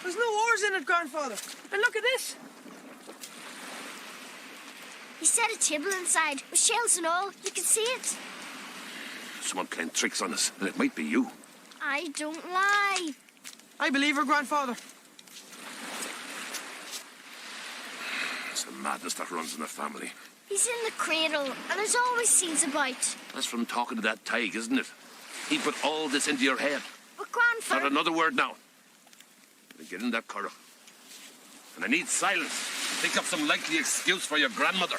There's no oars in it, Grandfather. And look at this. He set a table inside with shells and all. You can see it. Someone playing tricks on us, and it might be you. I don't lie. I believe her, Grandfather. It's the madness that runs in the family. He's in the cradle, and there's always scenes about. That's from talking to that Tig, isn't it? He put all this into your head. But Grandfather... Not another word now. Then get in that curragh. And I need silence. Think up some likely excuse for your grandmother.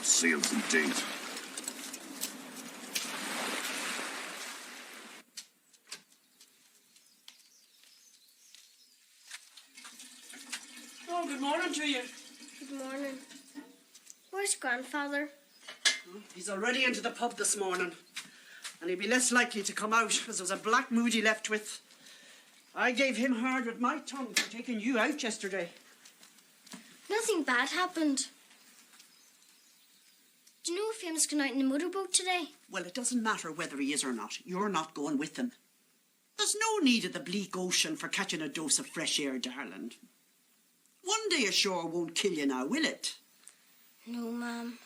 Seals indeed. Oh, good morning to you. Good morning. Where's Grandfather? He's already into the pub this morning. And he'd be less likely to come out, as there was a black mood he left with. I gave him hard with my tongue for taking you out yesterday. Nothing bad happened. Do you know if Filme's going out in the motorboat today? Well, it doesn't matter whether he is or not. You're not going with him. There's no need of the bleak ocean for catching a dose of fresh air, darling. One day ashore won't kill you now, will it? No, Ma'am.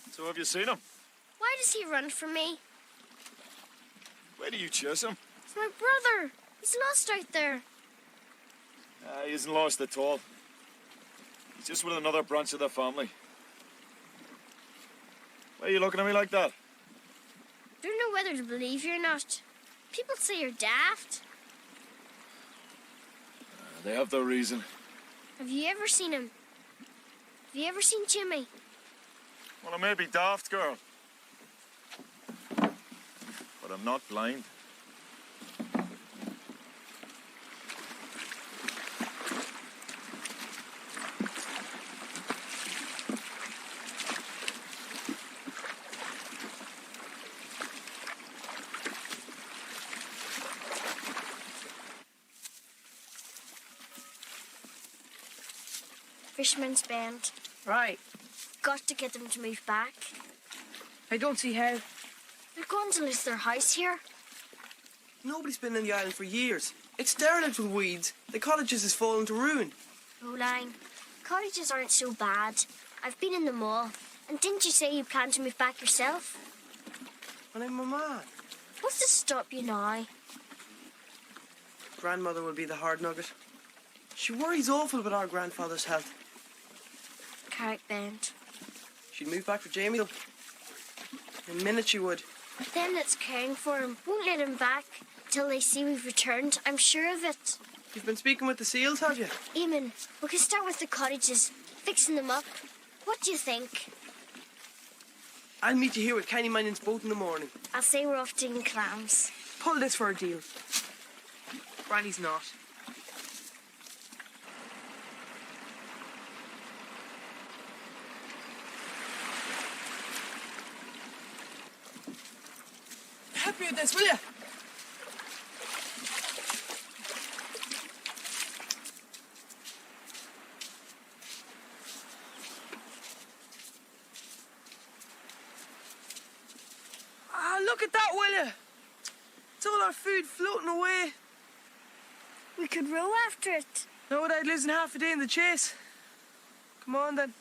So have you seen him? Why does he run from me? Where do you chase him? It's my brother. He's lost out there. He isn't lost at all. He's just with another branch of the family. Why are you looking at me like that? I don't know whether to believe you or not. People say you're daft. They have their reason. Have you ever seen him? Have you ever seen Jimmy? Well, I may be daft, girl. But but I'm not blind. Fisherman's Bend. Right. Got to get them to move back. I don't see how. They're going to lose their house here. Nobody's been in the island for years. It's derelict with weeds. The cottages has fallen to ruin. Roan, cottages aren't so bad. I've been in them all. And didn't you say you plan to move back yourself? And I'm a man. What's to stop you now? Grandmother will be the hard nugget. She worries awful about our grandfather's health. Carrick Bend. She'd move back for Jamie, though. In a minute she would. Them that's caring for him won't let him back till they see we've returned. I'm sure of it. You've been speaking with the seals, have you? Eamon, we can start with the cottages, fixing them up. What do you think? I'll meet you here with Kenny Minion's boat in the morning. I'll say we're off digging clams. Pull this for a deal. Granny's not. Help me with this, will you? Look at that, will you? It's all our food floating away. We could row after it. No, I'd losing half a day in the chase. Come on, then.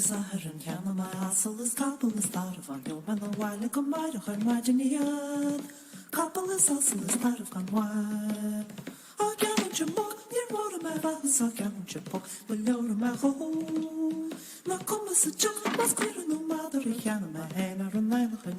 Zaharan yana my asıl is couple is thought of on you man the while like a mighty her imagine couple is asıl is thought of on why I can't you book you're more of my father's I can't you book below my home ma come as a joke mas clear no matter yana my hand or nine of her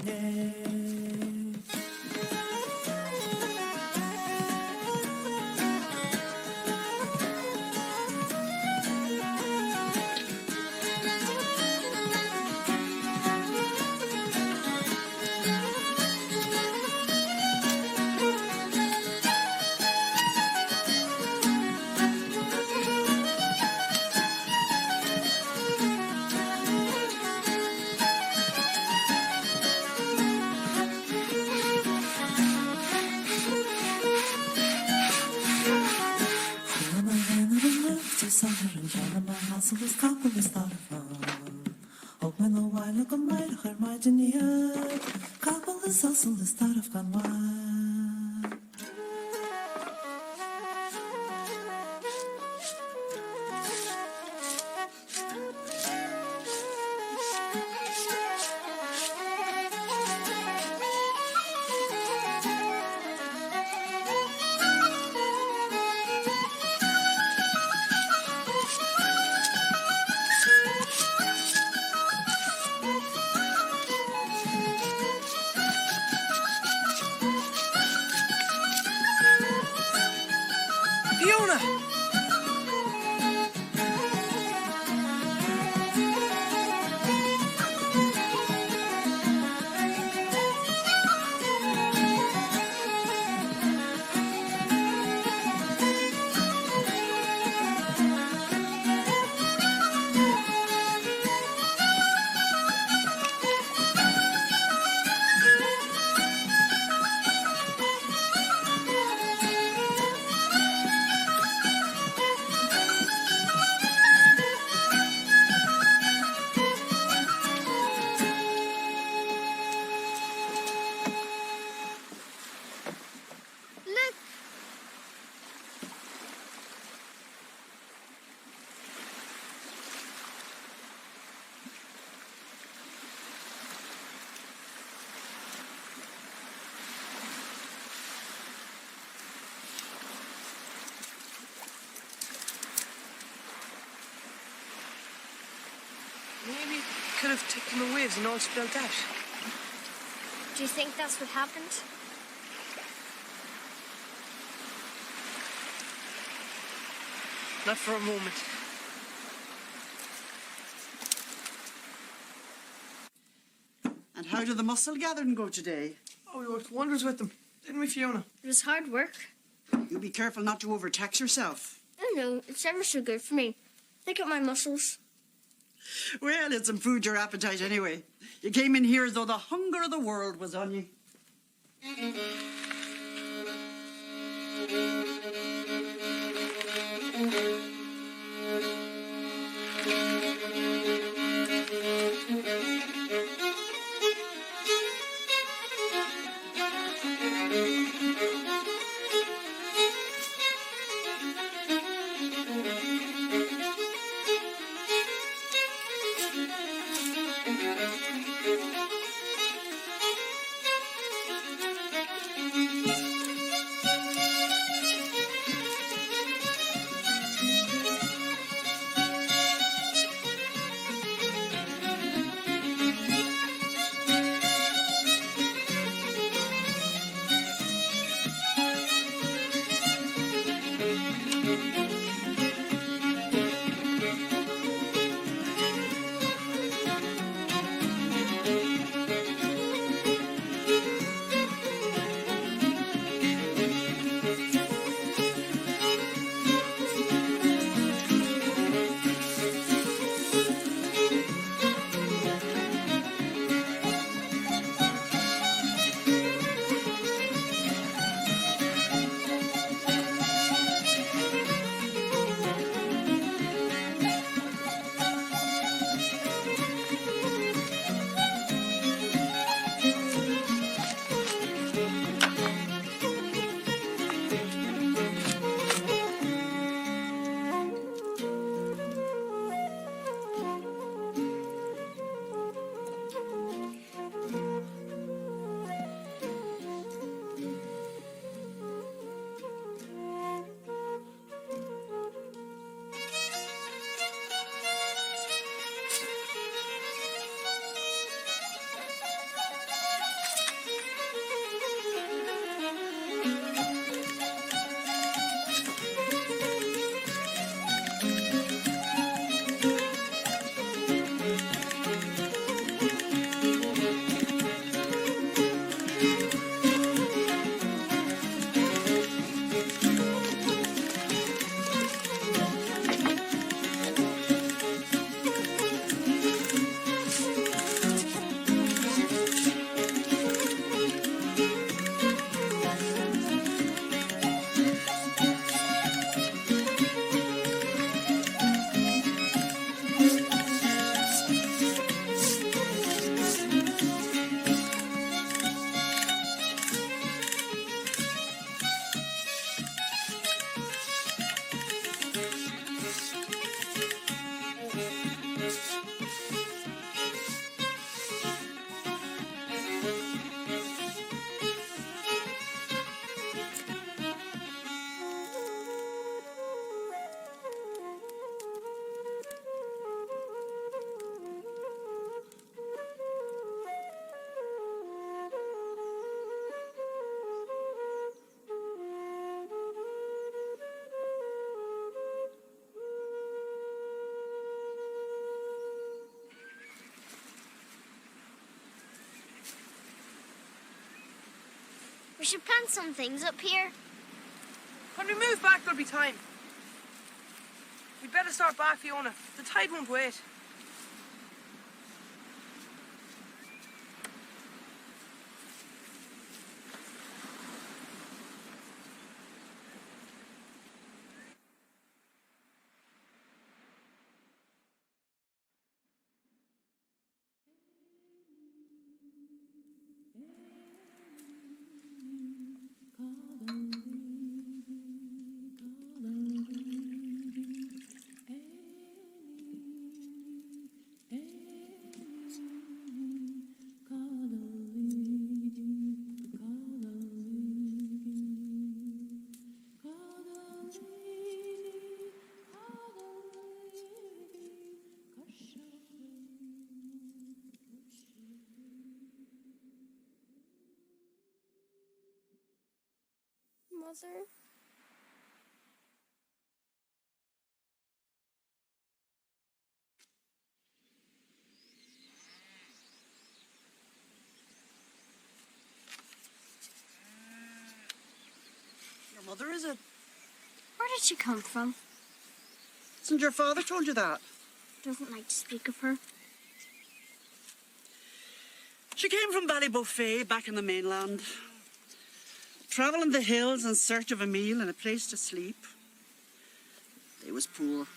so this couple is thought of oh when the while look on my her imagine couple is also the start of gone could have taken the waves and all spilled out. Do you think that's what happened? Not for a moment. And how did the mussel gathering go today? Oh, we worked wonders with them, didn't we, Fiona? It was hard work. You be careful not to overtax yourself. Oh no, it's ever so good for me. Look at my muscles. Well, it's improved your appetite anyway. You came in here as though the hunger of the world was on you. We should plant some things up here. When we move back, there'll be time. We'd better start back, Fiona. The tide won't wait. Mother. Your mother, is it? Where did she come from? Hasn't your father told you that? Doesn't like to speak of her. She came from Ballybuffet, back in the mainland. Travelling the hills in search of a meal and a place to sleep. They was poor.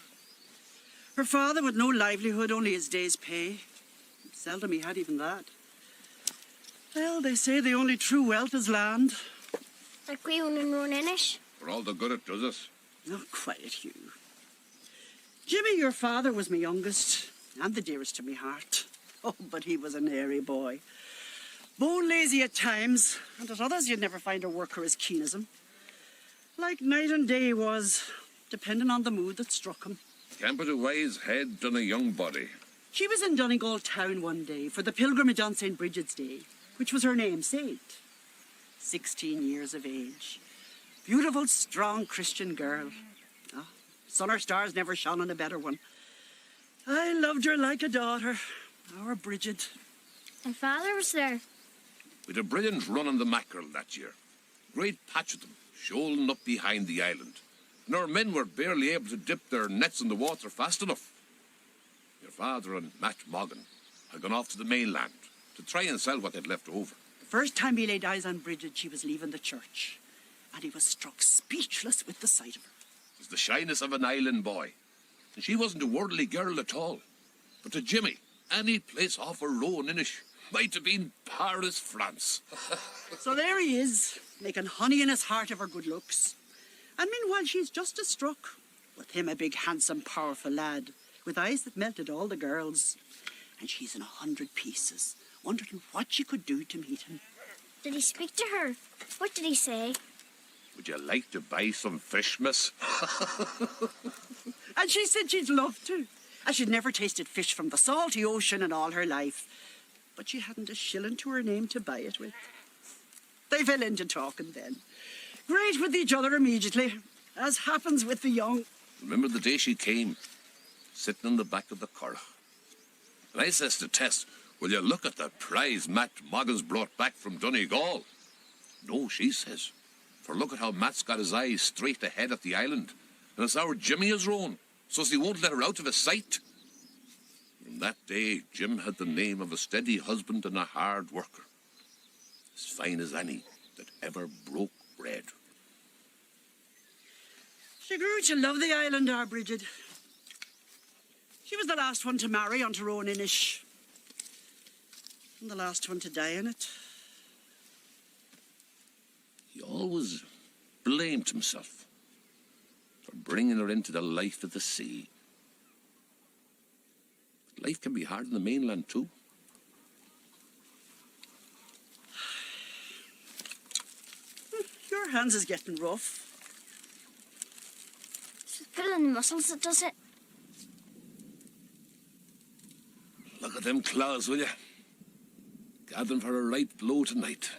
Her father with no livelihood, only his day's pay. Seldom he had even that. Well, they say the only true wealth is land. Like we own in Roan Inish. For all the good it does us. Oh, quiet, Hugh. Jimmy, your father, was my youngest and the dearest to me heart. Oh, but he was an airy boy. Bone lazy at times, and at others you'd never find a worker as keen as him. Like night and day he was, depending on the mood that struck him. Can't put a wise head on a young body. She was in Donegal town one day for the pilgrimage on St. Bridget's Day, which was her namesake. 16 years of age. Beautiful, strong Christian girl. Oh, sun or stars never shone on a better one. I loved her like a daughter, our Bridget. My father was there. With a brilliant run on the mackerel that year. Great patch of them, shoaling up behind the island. And our men were barely able to dip their nets in the water fast enough. Your father and Matt Morgan had gone off to the mainland to try and sell what they'd left over. The first time he laid eyes on Bridget, she was leaving the church. And he was struck speechless with the sight of her. It was the shyness of an island boy. And she wasn't a worldly girl at all. But to Jimmy, any place off her Roan Inish might have been Paris, France. So there he is, making honey in his heart of her good looks. And meanwhile, she's just as struck. With him, a big, handsome, powerful lad, with eyes that melted all the girls. And she's in 100 pieces, wondering what she could do to meet him. Did he speak to her? What did he say? Would you like to buy some fish, miss? And she said she'd love to, as she'd never tasted fish from the salty ocean in all her life. But she hadn't a shilling to her name to buy it with. They fell into talking then. Great with each other immediately, as happens with the young. Remember the day she came, sitting on the back of the curragh. And I says to Tess, will you look at the prize Matt Morgan's brought back from Donegal? No, she says, for look at how Matt's got his eyes straight ahead at the island. And it's our Jimmy is Roan, so he won't let her out of his sight. From that day, Jim had the name of a steady husband and a hard worker. As fine as any that ever broke bread. She grew to love the island, our Bridget. She was the last one to marry onto Roan Inish. And the last one to die in it. He always blamed himself for bringing her into the life of the sea. But life can be hard on the mainland too. Your hands is getting rough. It's pulling the muscles that does it. Look at them claws, will you? Gathering for a right blow tonight.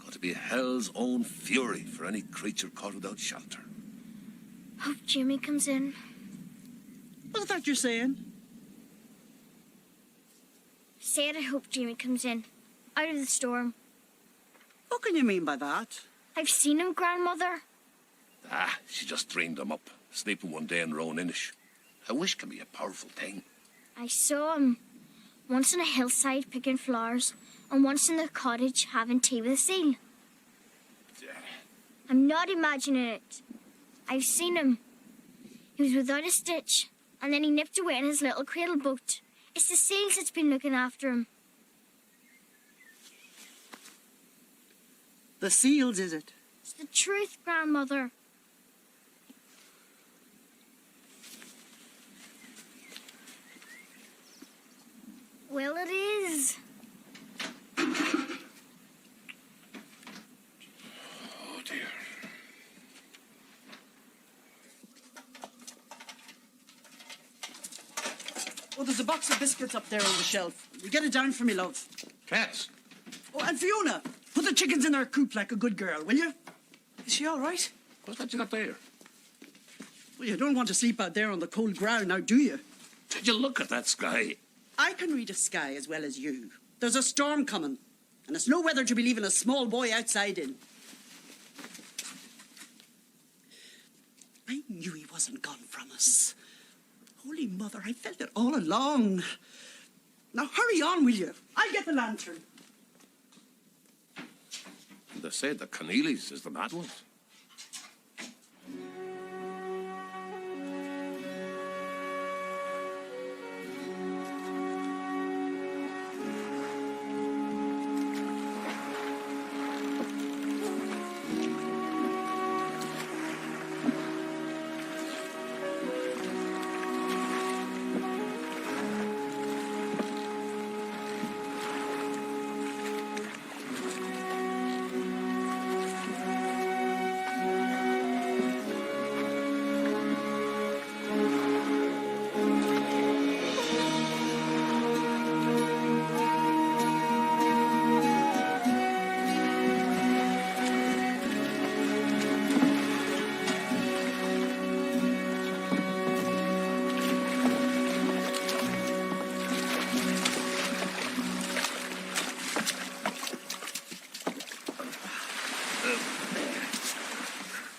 Got to be hell's own fury for any creature caught without shelter. Hope Jimmy comes in. What's that you're saying? Said I hope Jimmy comes in. Out of the storm. What can you mean by that? I've seen him, Grandmother. Ah, she just dreamed him up, sleeping one day in Roan Inish. A wish can be a powerful thing. I saw him once on a hillside picking flowers, and once in the cottage having tea with a seal. I'm not imagining it. I've seen him. He was without a stitch, and then he nipped away in his little cradle boat. It's the seals that's been looking after him. The seals, is it? It's the truth, Grandmother. Well, it is. Oh, dear. Oh, there's a box of biscuits up there on the shelf. You get it down for me, love. Cass. Oh, and Fiona, put the chickens in their coop like a good girl, will you? Is she all right? What's that you got there? Well, you don't want to sleep out there on the cold ground, now do you? Did you look at that sky? I can read a sky as well as you. There's a storm coming, and it's no weather to be leaving a small boy outside in. I knew he wasn't gone from us. Holy Mother, I felt it all along. Now hurry on, will you? I'll get the lantern. They said that Keneally's is the mad ones.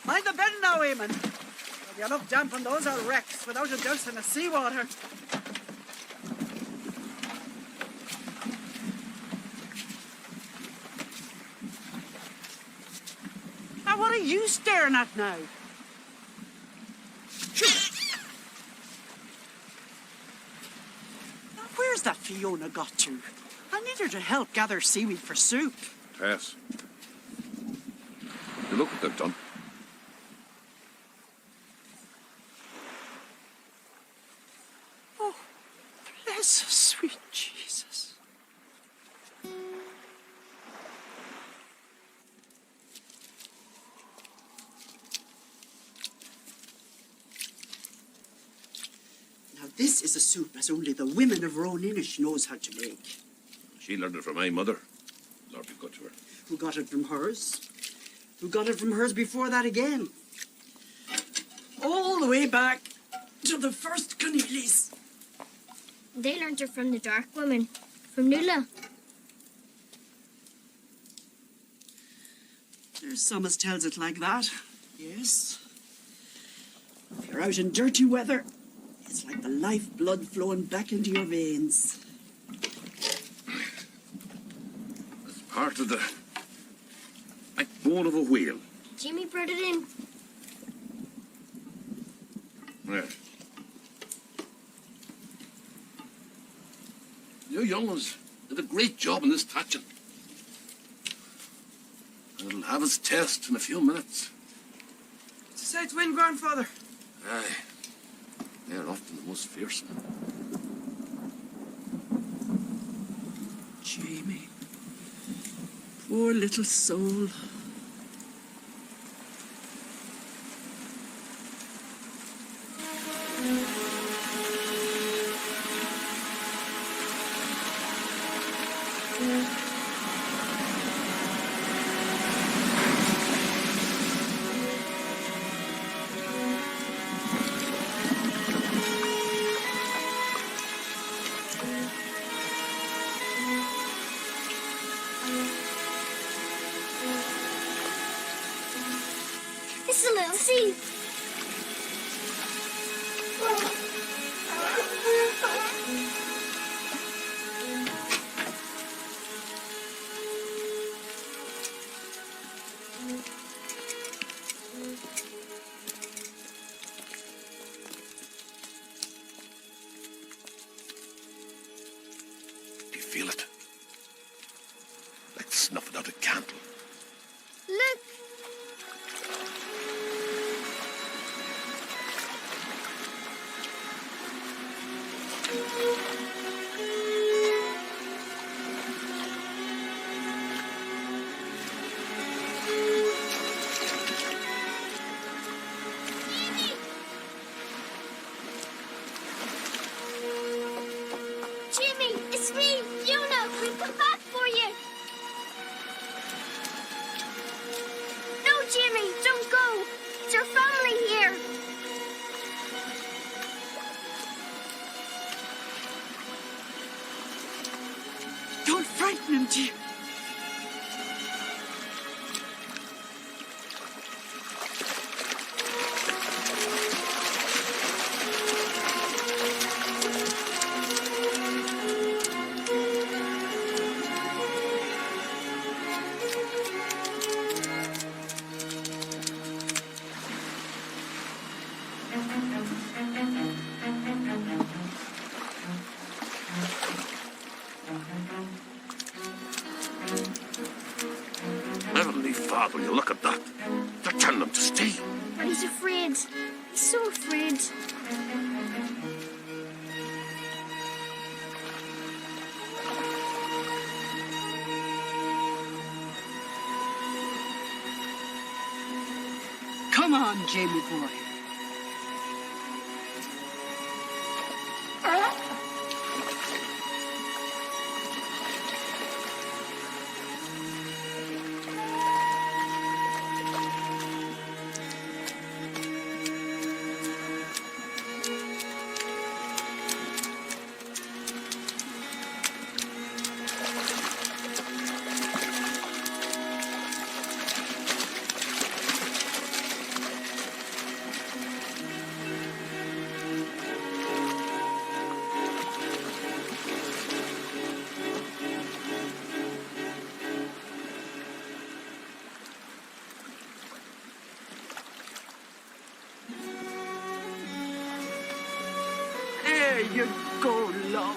Mind the bend now, Eamon. If you look damp on those are wrecks without a dose in the seawater. Now, what are you staring at now? Now, where's that Fiona got to? I need her to help gather seaweed for soup. Yes. You look what they've done. Oh, bless us, sweet Jesus. Now, this is a soup as only the women of Roan Inish knows how to make. She learned it from my mother. Lord be good to her. Who got it from hers? Who got it from hers before that again? All the way back to the first Keneallys. They learned it from the dark woman, from Nuala. There's some as tells it like that. Yes. If you're out in dirty weather, it's like the lifeblood flowing back into your veins. It's part of the backbone of a wheel. Jimmy brought it in. Yeah. You young ones did a great job in this thatching. And it'll have its test in a few minutes. It's a south wind, grandfather. Aye. They're often the most fearsome. Jamie. Poor little soul. It's a little sea. Do you feel it? Like snuffing out a candle. Look. Jimmy, it's me, Fiona. We've come back for you. Father, will you look at that? They're telling him to stay. But he's afraid. He's so afraid. Come on, Jamie boy. There you go, love.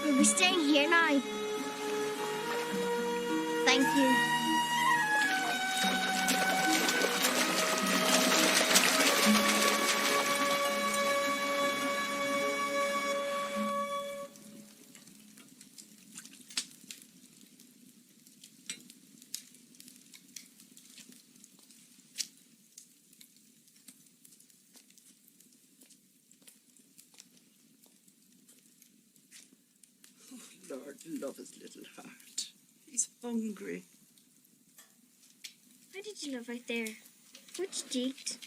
We'll be staying here now. Thank you. Lord, love his little heart. He's hungry. How did you live out there? What did you eat?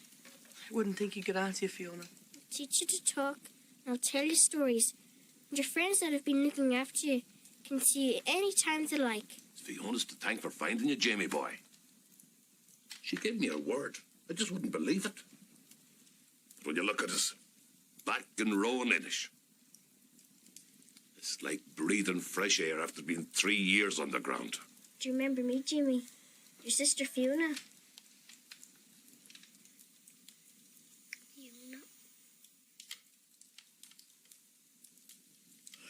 I wouldn't think he could answer you, Fiona. I'll teach you to talk, and I'll tell you stories. And your friends that have been looking after you can see you any time they like. It's Fiona's to thank for finding you, Jamie boy. She gave me her word. I just wouldn't believe it. But when you look at us, back in Roan, Inish, it's like breathing fresh air after being 3 years underground. Do you remember me, Jimmy? Your sister Fiona. Fiona.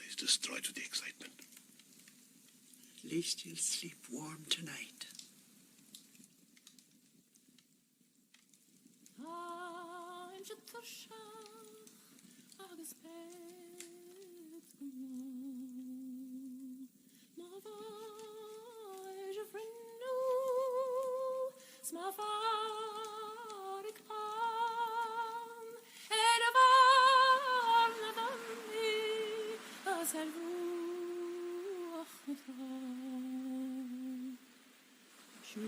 He's destroyed with the excitement. At least you'll sleep warm tonight. Should